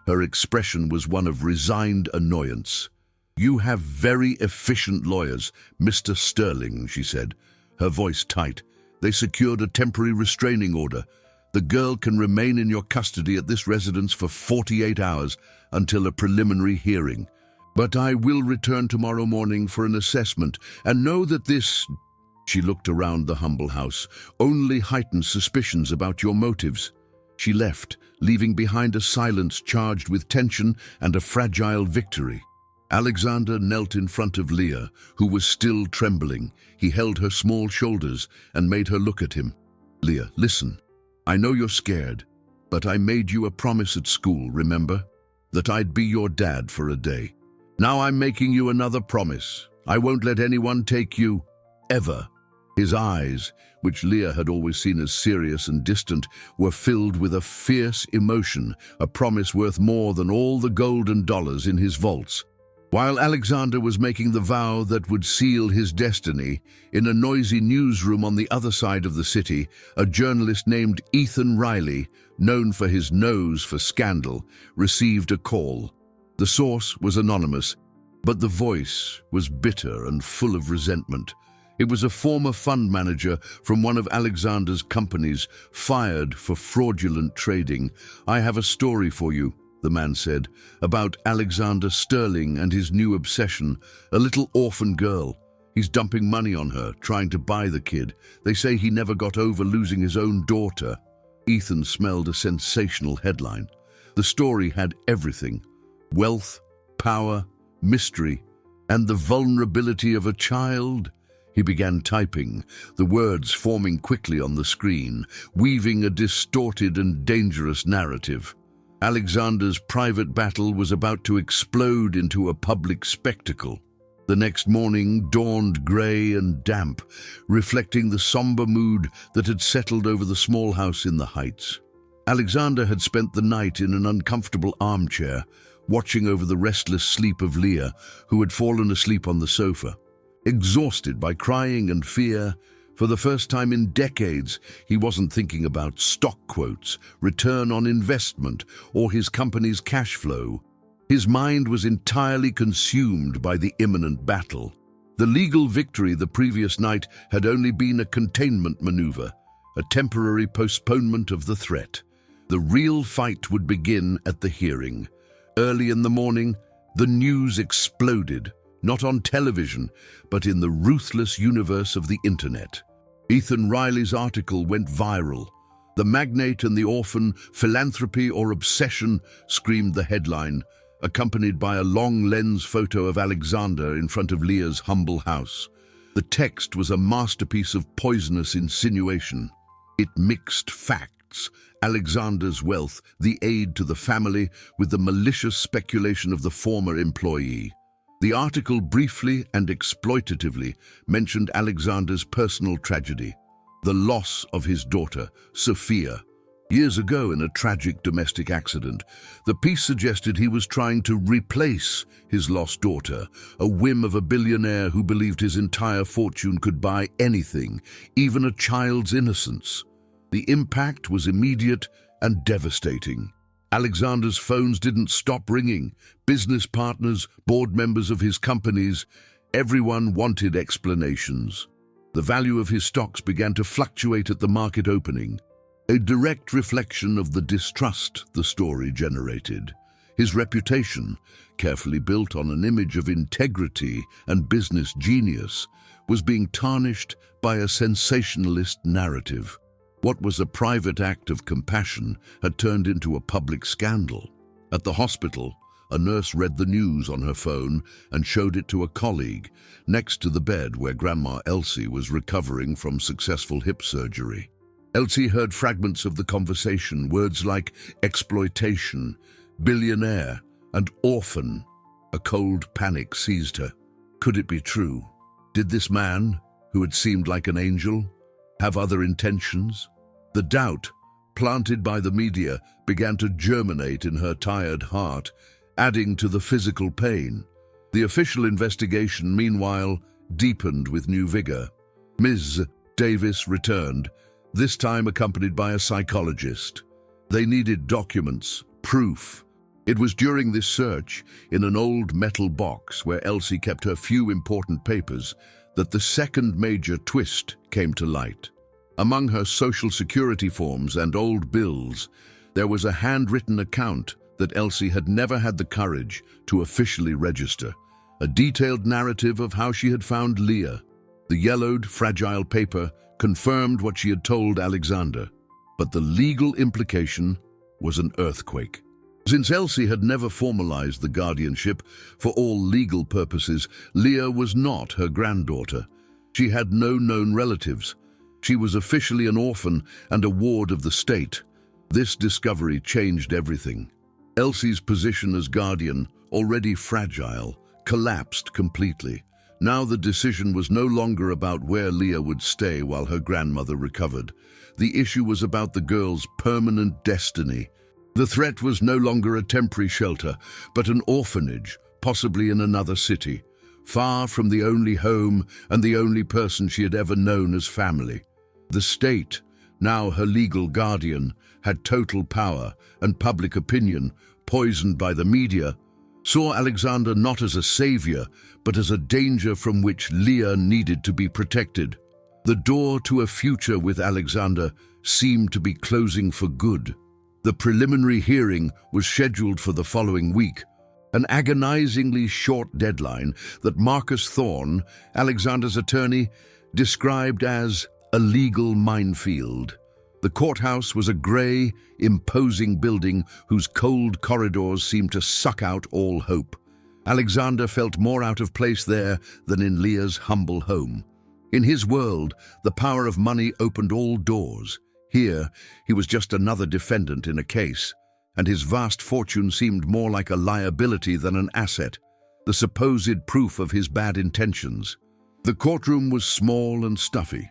[SPEAKER 1] her expression was one of resigned annoyance. "You have very efficient lawyers, Mr. Sterling," she said, her voice tight. "They secured a temporary restraining order. The girl can remain in your custody at this residence for 48 hours until a preliminary hearing. But I will return tomorrow morning for an assessment, and know that this," she looked around the humble house, "only heightens suspicions about your motives." She left, leaving behind a silence charged with tension and a fragile victory. Alexander knelt in front of Leah, who was still trembling. He held her small shoulders and made her look at him. "Leah, listen. I know you're scared, but I made you a promise at school, remember? That I'd be your dad for a day. Now I'm making you another promise. I won't let anyone take you, ever." His eyes, which Leah had always seen as serious and distant, were filled with a fierce emotion, a promise worth more than all the gold and dollars in his vaults. While Alexander was making the vow that would seal his destiny, in a noisy newsroom on the other side of the city, a journalist named Ethan Riley, known for his nose for scandal, received a call. The source was anonymous, but the voice was bitter and full of resentment. It was a former fund manager from one of Alexander's companies, fired for fraudulent trading. "I have a story for you," the man said, "about Alexander Sterling and his new obsession, a little orphan girl. He's dumping money on her, trying to buy the kid. They say he never got over losing his own daughter." Ethan smelled a sensational headline. The story had everything: wealth, power, mystery, And the vulnerability of a child? He began typing, the words forming quickly on the screen, weaving a distorted and dangerous narrative. Alexander's private battle was about to explode into a public spectacle. The next morning dawned grey and damp, reflecting the somber mood that had settled over the small house in the Heights. Alexander had spent the night in an uncomfortable armchair, watching over the restless sleep of Leah, who had fallen asleep on the sofa. Exhausted by crying and fear, for the first time in decades, he wasn't thinking about stock quotes, return on investment, or his company's cash flow. His mind was entirely consumed by the imminent battle. The legal victory the previous night had only been a containment maneuver, a temporary postponement of the threat. The real fight would begin at the hearing. Early in the morning, the news exploded, not on television, but in the ruthless universe of the internet. Ethan Riley's article went viral. The magnate and the orphan, philanthropy or obsession, screamed the headline, accompanied by a long lens photo of Alexander in front of Leah's humble house. The text was a masterpiece of poisonous insinuation. It mixed facts, Alexander's wealth, the aid to the family, with the malicious speculation of the former employee. The article briefly and exploitatively mentioned Alexander's personal tragedy, the loss of his daughter, Sophia. Years ago, in a tragic domestic accident, the piece suggested he was trying to replace his lost daughter, a whim of a billionaire who believed his entire fortune could buy anything, even a child's innocence. The impact was immediate and devastating. Alexander's phones didn't stop ringing. Business partners, board members of his companies, everyone wanted explanations. The value of his stocks began to fluctuate at the market opening, a direct reflection of the distrust the story generated. His reputation, carefully built on an image of integrity and business genius, was being tarnished by a sensationalist narrative. What was a private act of compassion had turned into a public scandal. At the hospital, a nurse read the news on her phone and showed it to a colleague, next to the bed where Grandma Elsie was recovering from successful hip surgery. Elsie heard fragments of the conversation, words like exploitation, billionaire, and orphan. A cold panic seized her. Could it be true? Did this man, who had seemed like an angel, have other intentions? The doubt, planted by the media, began to germinate in her tired heart, adding to the physical pain. The official investigation, meanwhile, deepened with new vigor. Ms. Davis returned, this time accompanied by a psychologist. They needed documents, proof. It was during this search, in an old metal box where Elsie kept her few important papers, that the second major twist came to light. Among her social security forms and old bills, there was a handwritten account that Elsie had never had the courage to officially register, a detailed narrative of how she had found Leah. The yellowed, fragile paper confirmed what she had told Alexander, but the legal implication was an earthquake. Since Elsie had never formalized the guardianship, for all legal purposes, Leah was not her granddaughter. She had no known relatives. She was officially an orphan and a ward of the state. This discovery changed everything. Elsie's position as guardian, already fragile, collapsed completely. Now the decision was no longer about where Leah would stay while her grandmother recovered. The issue was about the girl's permanent destiny. The threat was no longer a temporary shelter, but an orphanage, possibly in another city, far from the only home and the only person she had ever known as family. The state, now her legal guardian, had total power, and public opinion, poisoned by the media, saw Alexander not as a savior, but as a danger from which Leah needed to be protected. The door to a future with Alexander seemed to be closing for good. The preliminary hearing was scheduled for the following week, an agonizingly short deadline that Marcus Thorne, Alexander's attorney, described as a legal minefield. The courthouse was a gray, imposing building whose cold corridors seemed to suck out all hope. Alexander felt more out of place there than in Leah's humble home. In his world, the power of money opened all doors. Here, he was just another defendant in a case, and his vast fortune seemed more like a liability than an asset, the supposed proof of his bad intentions. The courtroom was small and stuffy.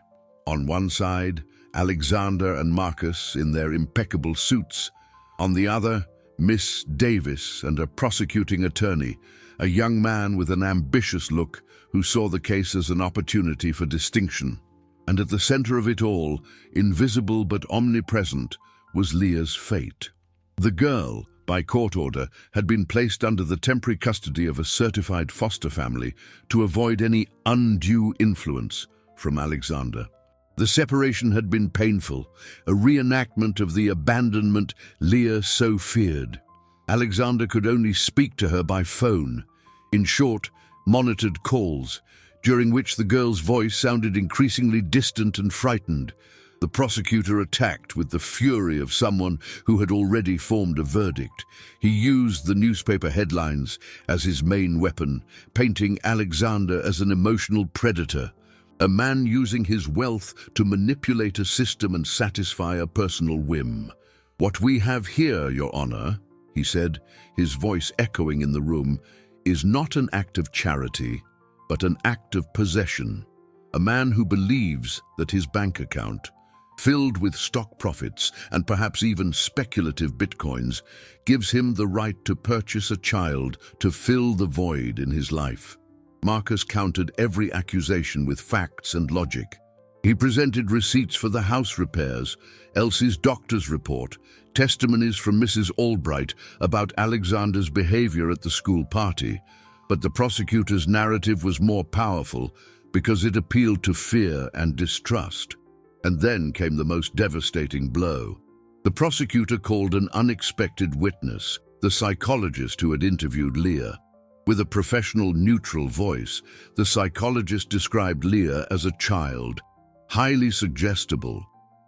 [SPEAKER 1] On one side, Alexander and Marcus in their impeccable suits. On the other, Miss Davis and a prosecuting attorney, a young man with an ambitious look who saw the case as an opportunity for distinction. And at the center of it all, invisible but omnipresent, was Leah's fate. The girl, by court order, had been placed under the temporary custody of a certified foster family to avoid any undue influence from Alexander. The separation had been painful, a reenactment of the abandonment Leah so feared. Alexander could only speak to her by phone, in short, monitored calls, during which the girl's voice sounded increasingly distant and frightened. The prosecutor attacked with the fury of someone who had already formed a verdict. He used the newspaper headlines as his main weapon, painting Alexander as an emotional predator, a man using his wealth to manipulate a system and satisfy a personal whim. "What we have here, Your Honor," he said, his voice echoing in the room, "is not an act of charity, but an act of possession. A man who believes that his bank account, filled with stock profits and perhaps even speculative bitcoins, gives him the right to purchase a child to fill the void in his life." Marcus countered every accusation with facts and logic. He presented receipts for the house repairs, Elsie's doctor's report, testimonies from Mrs. Albright about Alexander's behavior at the school party. But the prosecutor's narrative was more powerful because it appealed to fear and distrust. And then came the most devastating blow. The prosecutor called an unexpected witness, the psychologist who had interviewed Leah. With a professional, neutral voice, the psychologist described Leah as a child, highly suggestible,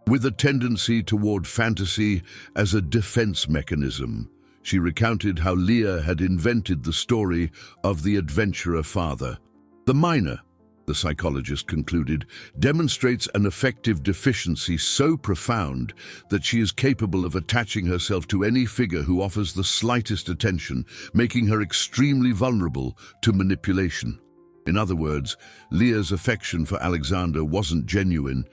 [SPEAKER 1] with a tendency toward fantasy as a defense mechanism. She recounted how Leah had invented the story of the adventurer father. The minor, the psychologist concluded, demonstrates an affective deficiency so profound that she is capable of attaching herself to any figure who offers the slightest attention, making her extremely vulnerable to manipulation. In other words, Leah's affection for Alexander wasn't genuine.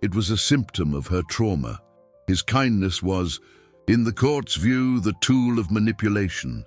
[SPEAKER 1] It was a symptom of her trauma. His kindness was, in the court's view, the tool of manipulation.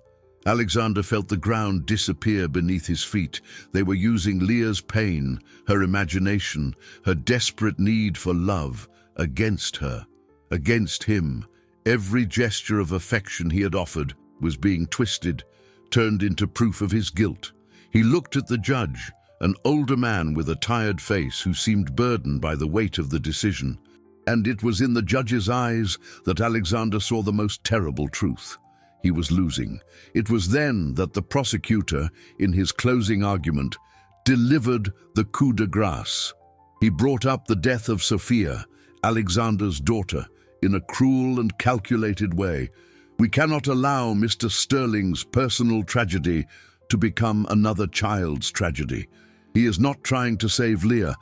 [SPEAKER 1] Alexander felt the ground disappear beneath his feet. They were using Leah's pain, her imagination, her desperate need for love, against her, against him. Every gesture of affection he had offered was being twisted, turned into proof of his guilt. He looked at the judge, an older man with a tired face who seemed burdened by the weight of the decision. And it was in the judge's eyes that Alexander saw the most terrible truth. He was losing. It was then that the prosecutor, in his closing argument, delivered the coup de grace. He brought up the death of Sophia, Alexander's daughter, in a cruel and calculated way. "We cannot allow Mr. Sterling's personal tragedy to become another child's tragedy. He is not trying to save Leah.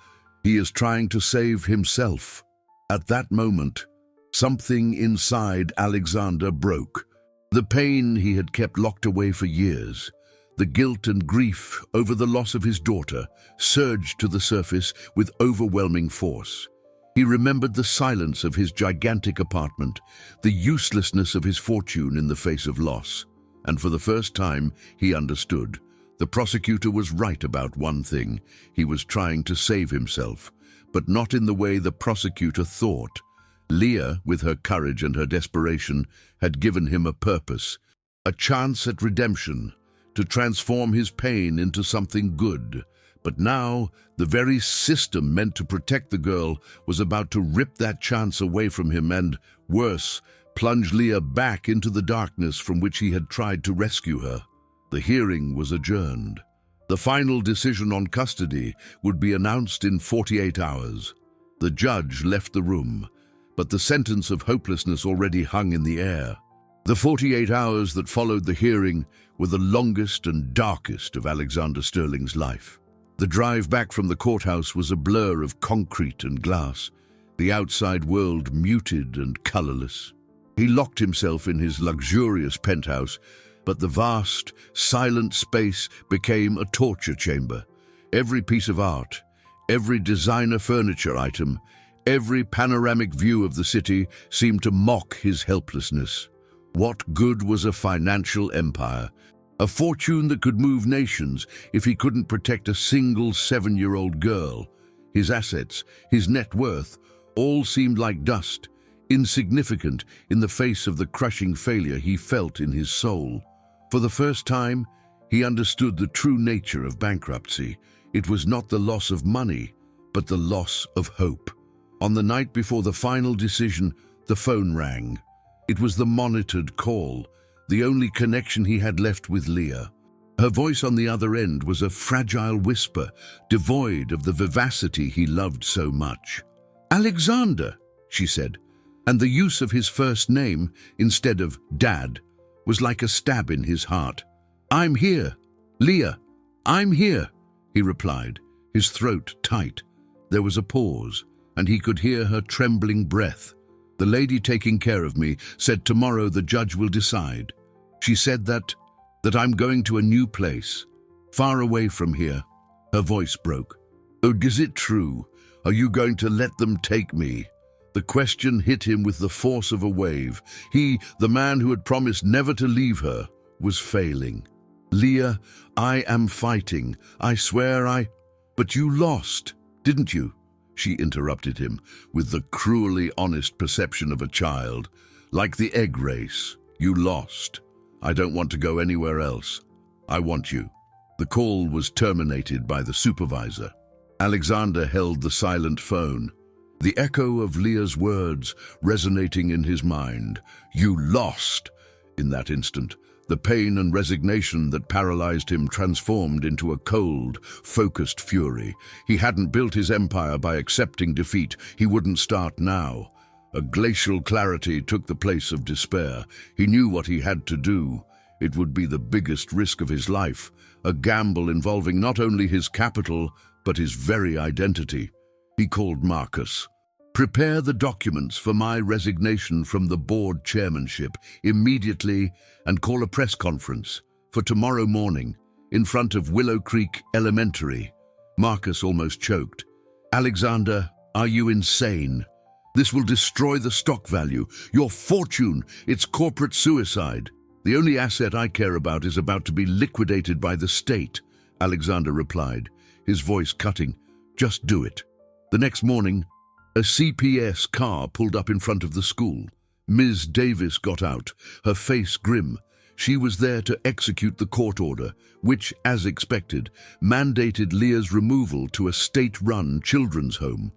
[SPEAKER 1] He is trying to save himself." At that moment, something inside Alexander broke. The pain he had kept locked away for years, the guilt and grief over the loss of his daughter, surged to the surface with overwhelming force. He remembered the silence of his gigantic apartment, the uselessness of his fortune in the face of loss. And for the first time, he understood. The prosecutor was right about one thing. He was trying to save himself, but not in the way the prosecutor thought. Leah, with her courage and her desperation, had given him a purpose, a chance at redemption, to transform his pain into something good. But now, the very system meant to protect the girl was about to rip that chance away from him and, worse, plunge Leah back into the darkness from which he had tried to rescue her. The hearing was adjourned. The final decision on custody would be announced in 48 hours. The judge left the room, but the sentence of hopelessness already hung in the air. The 48 hours that followed the hearing were the longest and darkest of Alexander Sterling's life. The drive back from the courthouse was a blur of concrete and glass, the outside world muted and colorless. He locked himself in his luxurious penthouse, but the vast, silent space became a torture chamber. Every piece of art, every designer furniture item, every panoramic view of the city seemed to mock his helplessness. What good was a financial empire, a fortune that could move nations, if he couldn't protect a single 7-year-old girl? His assets, his net worth, all seemed like dust, insignificant in the face of the crushing failure he felt in his soul. For the first time, he understood the true nature of bankruptcy. It was not the loss of money, but the loss of hope. On the night before the final decision, the phone rang. It was the monitored call, the only connection he had left with Leah. Her voice on the other end was a fragile whisper, devoid of the vivacity he loved so much. "Alexander," she said, and the use of his first name instead of Dad was like a stab in his heart. "I'm here. Leah, I'm here," he replied, his throat tight. There was a pause, and he could hear her trembling breath. "The lady taking care of me said tomorrow the judge will decide. She said that I'm going to a new place, far away from here." Her voice broke. "Oh, is it true? Are you going to let them take me?" The question hit him with the force of a wave. He, the man who had promised never to leave her, was failing. "Leah, I am fighting. I swear But you lost, didn't you?" She interrupted him, with the cruelly honest perception of a child. "Like the egg race. You lost. I don't want to go anywhere else. I want you." The call was terminated by the supervisor. Alexander held the silent phone, the echo of Leah's words resonating in his mind. "You lost!" In that instant, the pain and resignation that paralyzed him transformed into a cold, focused fury. He hadn't built his empire by accepting defeat. He wouldn't start now. A glacial clarity took the place of despair. He knew what he had to do. It would be the biggest risk of his life, a gamble involving not only his capital, but his very identity. He called Marcus. "Prepare the documents for my resignation from the board chairmanship immediately, and call a press conference for tomorrow morning in front of Willow Creek Elementary." Marcus almost choked. "Alexander, are you insane? This will destroy the stock value, your fortune. It's corporate suicide. The only asset I care about is about to be liquidated by the state," Alexander replied, his voice cutting. "Just do it." The next morning, a CPS car pulled up in front of the school. Ms. Davis got out, her face grim. She was there to execute the court order, which, as expected, mandated Leah's removal to a state-run children's home.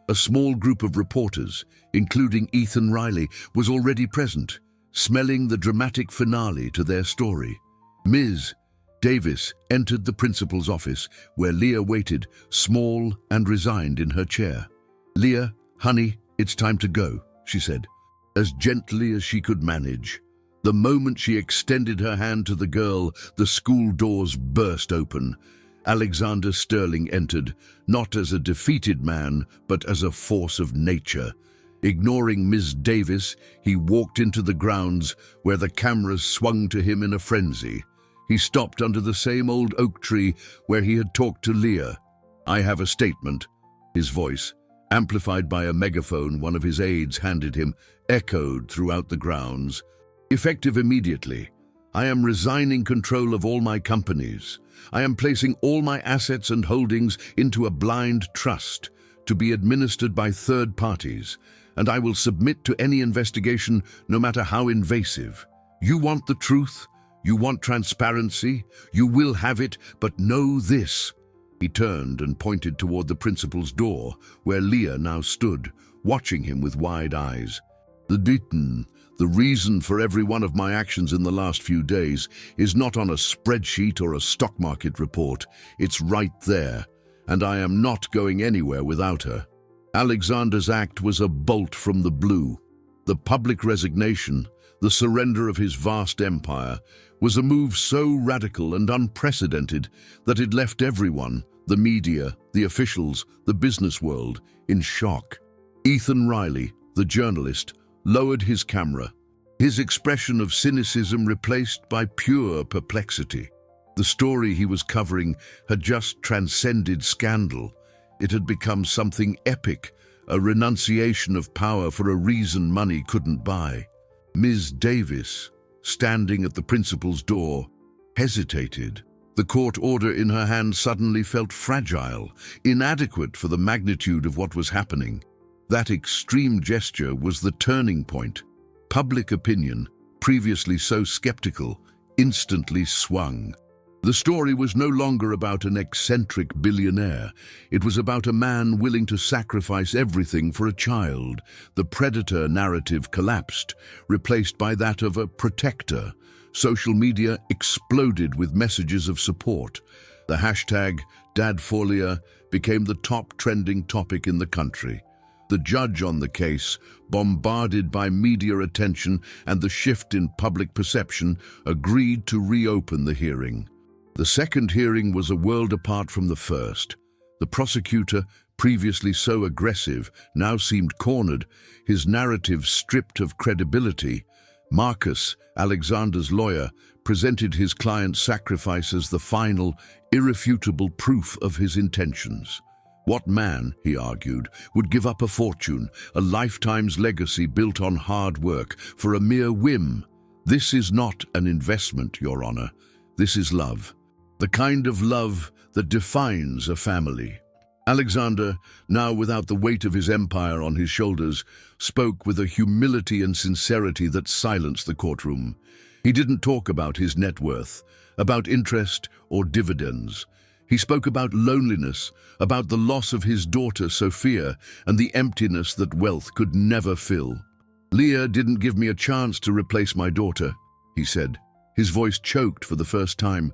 [SPEAKER 1] A small group of reporters, including Ethan Riley, was already present, smelling the dramatic finale to their story. Ms. Davis entered the principal's office, where Leah waited, small and resigned in her chair. "Leah, honey, it's time to go," she said, as gently as she could manage. The moment she extended her hand to the girl, the school doors burst open. Alexander Sterling entered, not as a defeated man, but as a force of nature. Ignoring Ms. Davis, he walked into the grounds, where the cameras swung to him in a frenzy. He stopped under the same old oak tree where he had talked to Leah. "I have a statement." His voice, amplified by a megaphone one of his aides handed him, echoed throughout the grounds. "Effective immediately, I am resigning control of all my companies. I am placing all my assets and holdings into a blind trust to be administered by third parties, and I will submit to any investigation, no matter how invasive. You want the truth? You want transparency? You will have it, but know this." He turned and pointed toward the principal's door, where Leah now stood, watching him with wide eyes. The reason for every one of my actions in the last few days is not on a spreadsheet or a stock market report. It's right there, and I am not going anywhere without her." Alexander's act was a bolt from the blue. The public resignation, The surrender of his vast empire was a move so radical and unprecedented that it left everyone, the media, the officials, the business world, in shock. Ethan Riley, the journalist, lowered his camera, his expression of cynicism replaced by pure perplexity. The story he was covering had just transcended scandal. It had become something epic, a renunciation of power for a reason money couldn't buy. Ms. Davis, standing at the principal's door, hesitated. The court order in her hand suddenly felt fragile, inadequate for the magnitude of what was happening. That extreme gesture was the turning point. Public opinion, previously so skeptical, instantly swung. The story was no longer about an eccentric billionaire. It was about a man willing to sacrifice everything for a child. The predator narrative collapsed, replaced by that of a protector. Social media exploded with messages of support. The hashtag #DadFolia became the top trending topic in the country. The judge on the case, bombarded by media attention and the shift in public perception, agreed to reopen the hearing. The second hearing was a world apart from the first. The prosecutor, previously so aggressive, now seemed cornered, his narrative stripped of credibility. Marcus, Alexander's lawyer, presented his client's sacrifice as the final, irrefutable proof of his intentions. What man, he argued, would give up a fortune, a lifetime's legacy built on hard work, for a mere whim? This is not an investment, Your Honor. This is love. The kind of love that defines a family. Alexander, now without the weight of his empire on his shoulders, spoke with a humility and sincerity that silenced the courtroom. He didn't talk about his net worth, about interest or dividends. He spoke about loneliness, about the loss of his daughter Sophia and the emptiness that wealth could never fill. "Leah didn't give me a chance to replace my daughter," he said. His voice choked for the first time.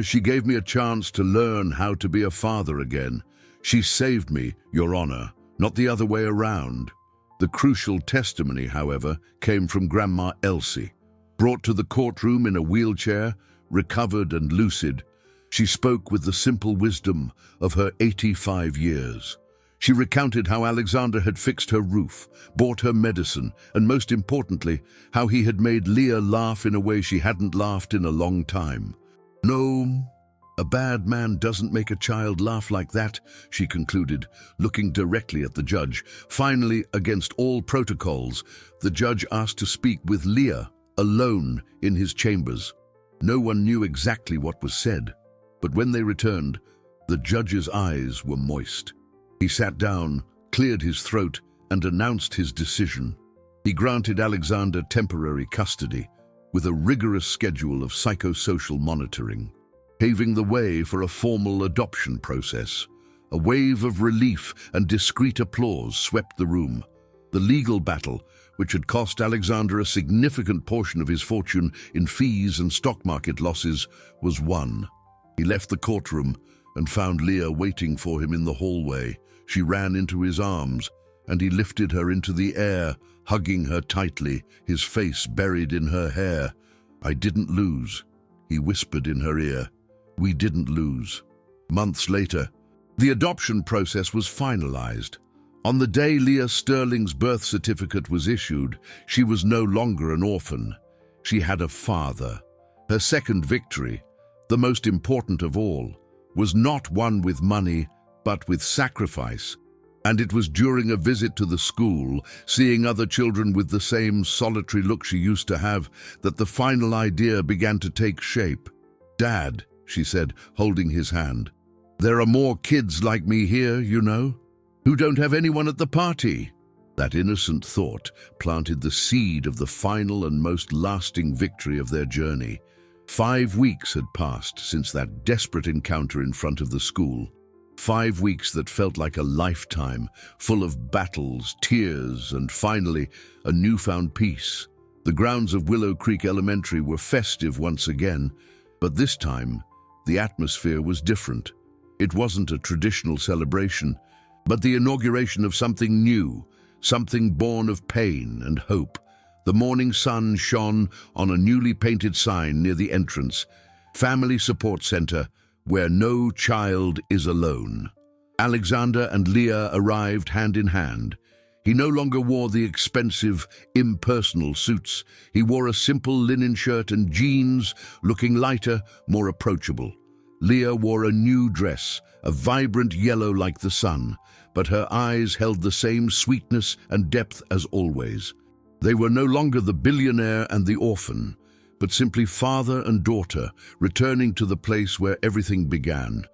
[SPEAKER 1] She gave me a chance to learn how to be a father again. She saved me, Your Honor, not the other way around." The crucial testimony, however, came from Grandma Elsie. Brought to the courtroom in a wheelchair, recovered and lucid, she spoke with the simple wisdom of her 85 years. She recounted how Alexander had fixed her roof, bought her medicine, and most importantly, how he had made Leah laugh in a way she hadn't laughed in a long time. "No, a bad man doesn't make a child laugh like that," she concluded, looking directly at the judge. Finally, against all protocols, the judge asked to speak with Leah, alone in his chambers. No one knew exactly what was said, but when they returned, the judge's eyes were moist. He sat down, cleared his throat, and announced his decision. He granted Alexander temporary custody, with a rigorous schedule of psychosocial monitoring, paving the way for a formal adoption process. A wave of relief and discreet applause swept the room. The legal battle, which had cost Alexander a significant portion of his fortune in fees and stock market losses, was won. He left the courtroom and found Leah waiting for him in the hallway. She ran into his arms, and he lifted her into the air, hugging her tightly, his face buried in her hair. "I didn't lose," he whispered in her ear. "We didn't lose." Months later, the adoption process was finalized. On the day Leah Sterling's birth certificate was issued, she was no longer an orphan. She had a father. Her second victory, the most important of all, was not won with money, but with sacrifice. And it was during a visit to the school, seeing other children with the same solitary look she used to have, that the final idea began to take shape. "Dad," she said, holding his hand, "there are more kids like me here, you know, who don't have anyone at the party." That innocent thought planted the seed of the final and most lasting victory of their journey. 5 weeks had passed since that desperate encounter in front of the school. 5 weeks that felt like a lifetime, full of battles, tears, and finally, a newfound peace. The grounds of Willow Creek Elementary were festive once again, but this time, the atmosphere was different. It wasn't a traditional celebration, but the inauguration of something new, something born of pain and hope. The morning sun shone on a newly painted sign near the entrance, Family Support Center, where no child is alone. Alexander and Leah arrived hand in hand. He no longer wore the expensive, impersonal suits. He wore a simple linen shirt and jeans, looking lighter, more approachable. Leah wore a new dress, a vibrant yellow like the sun, but her eyes held the same sweetness and depth as always. They were no longer the billionaire and the orphan, but simply father and daughter, returning to the place where everything began,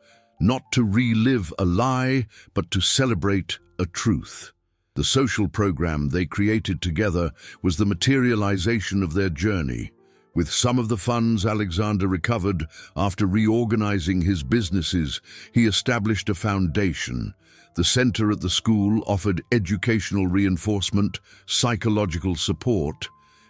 [SPEAKER 1] not to relive a lie, but to celebrate a truth. The social program they created together was the materialization of their journey. With some of the funds Alexander recovered after reorganizing his businesses, he established a foundation. The center at the school offered educational reinforcement, psychological support,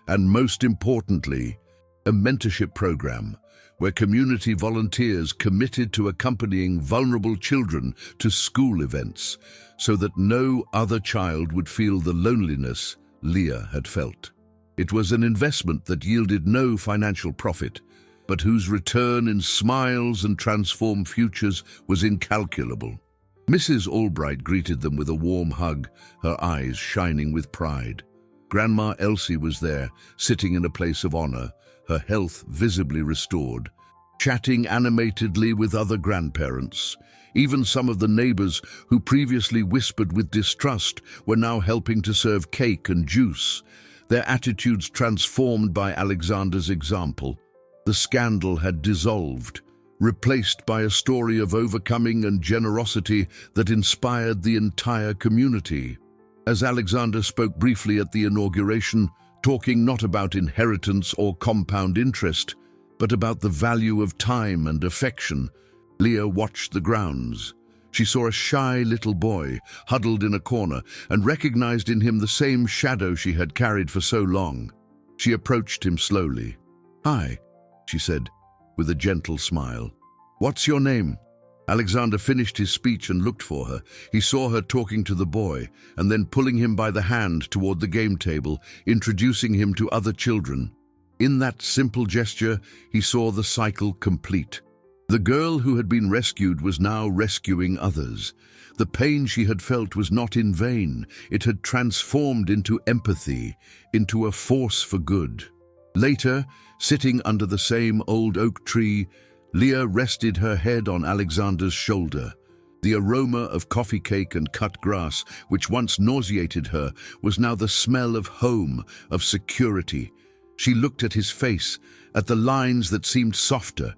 [SPEAKER 1] and most importantly, a mentorship program where community volunteers committed to accompanying vulnerable children to school events so that no other child would feel the loneliness Leah had felt. It was an investment that yielded no financial profit, but whose return in smiles and transformed futures was incalculable. Mrs. Albright greeted them with a warm hug, her eyes shining with pride. Grandma Elsie was there, sitting in a place of honor, her health visibly restored, chatting animatedly with other grandparents. Even some of the neighbors who previously whispered with distrust were now helping to serve cake and juice, their attitudes transformed by Alexander's example. The scandal had dissolved, replaced by a story of overcoming and generosity that inspired the entire community. As Alexander spoke briefly at the inauguration, talking not about inheritance or compound interest, but about the value of time and affection, Leah watched the grounds. She saw a shy little boy huddled in a corner and recognized in him the same shadow she had carried for so long. She approached him slowly. "Hi," she said, with a gentle smile. "What's your name?" Alexander finished his speech and looked for her. He saw her talking to the boy and then pulling him by the hand toward the game table, introducing him to other children. In that simple gesture, he saw the cycle complete. The girl who had been rescued was now rescuing others. The pain she had felt was not in vain. It had transformed into empathy, into a force for good. Later, sitting under the same old oak tree, Leah rested her head on Alexander's shoulder. The aroma of coffee cake and cut grass, which once nauseated her, was now the smell of home, of security. She looked at his face, at the lines that seemed softer,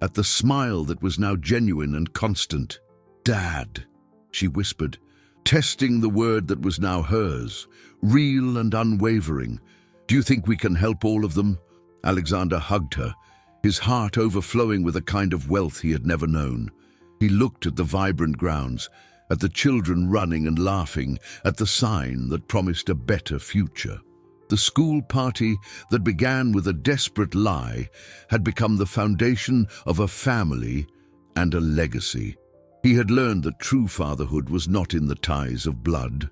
[SPEAKER 1] at the smile that was now genuine and constant. "Dad," she whispered, testing the word that was now hers, real and unwavering. "Do you think we can help all of them?" Alexander hugged her, his heart overflowing with a kind of wealth he had never known. He looked at the vibrant grounds, at the children running and laughing, at the sign that promised a better future. The school party that began with a desperate lie had become the foundation of a family and a legacy. He had learned that true fatherhood was not in the ties of blood,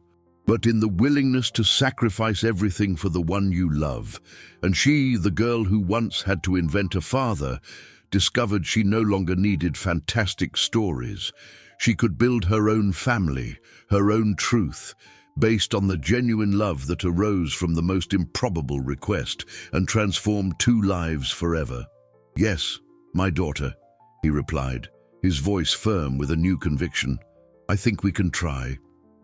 [SPEAKER 1] but in the willingness to sacrifice everything for the one you love. And she, the girl who once had to invent a father, discovered she no longer needed fantastic stories. She could build her own family, her own truth, based on the genuine love that arose from the most improbable request and transformed two lives forever. "Yes, my daughter," he replied, his voice firm with a new conviction. "I think we can try."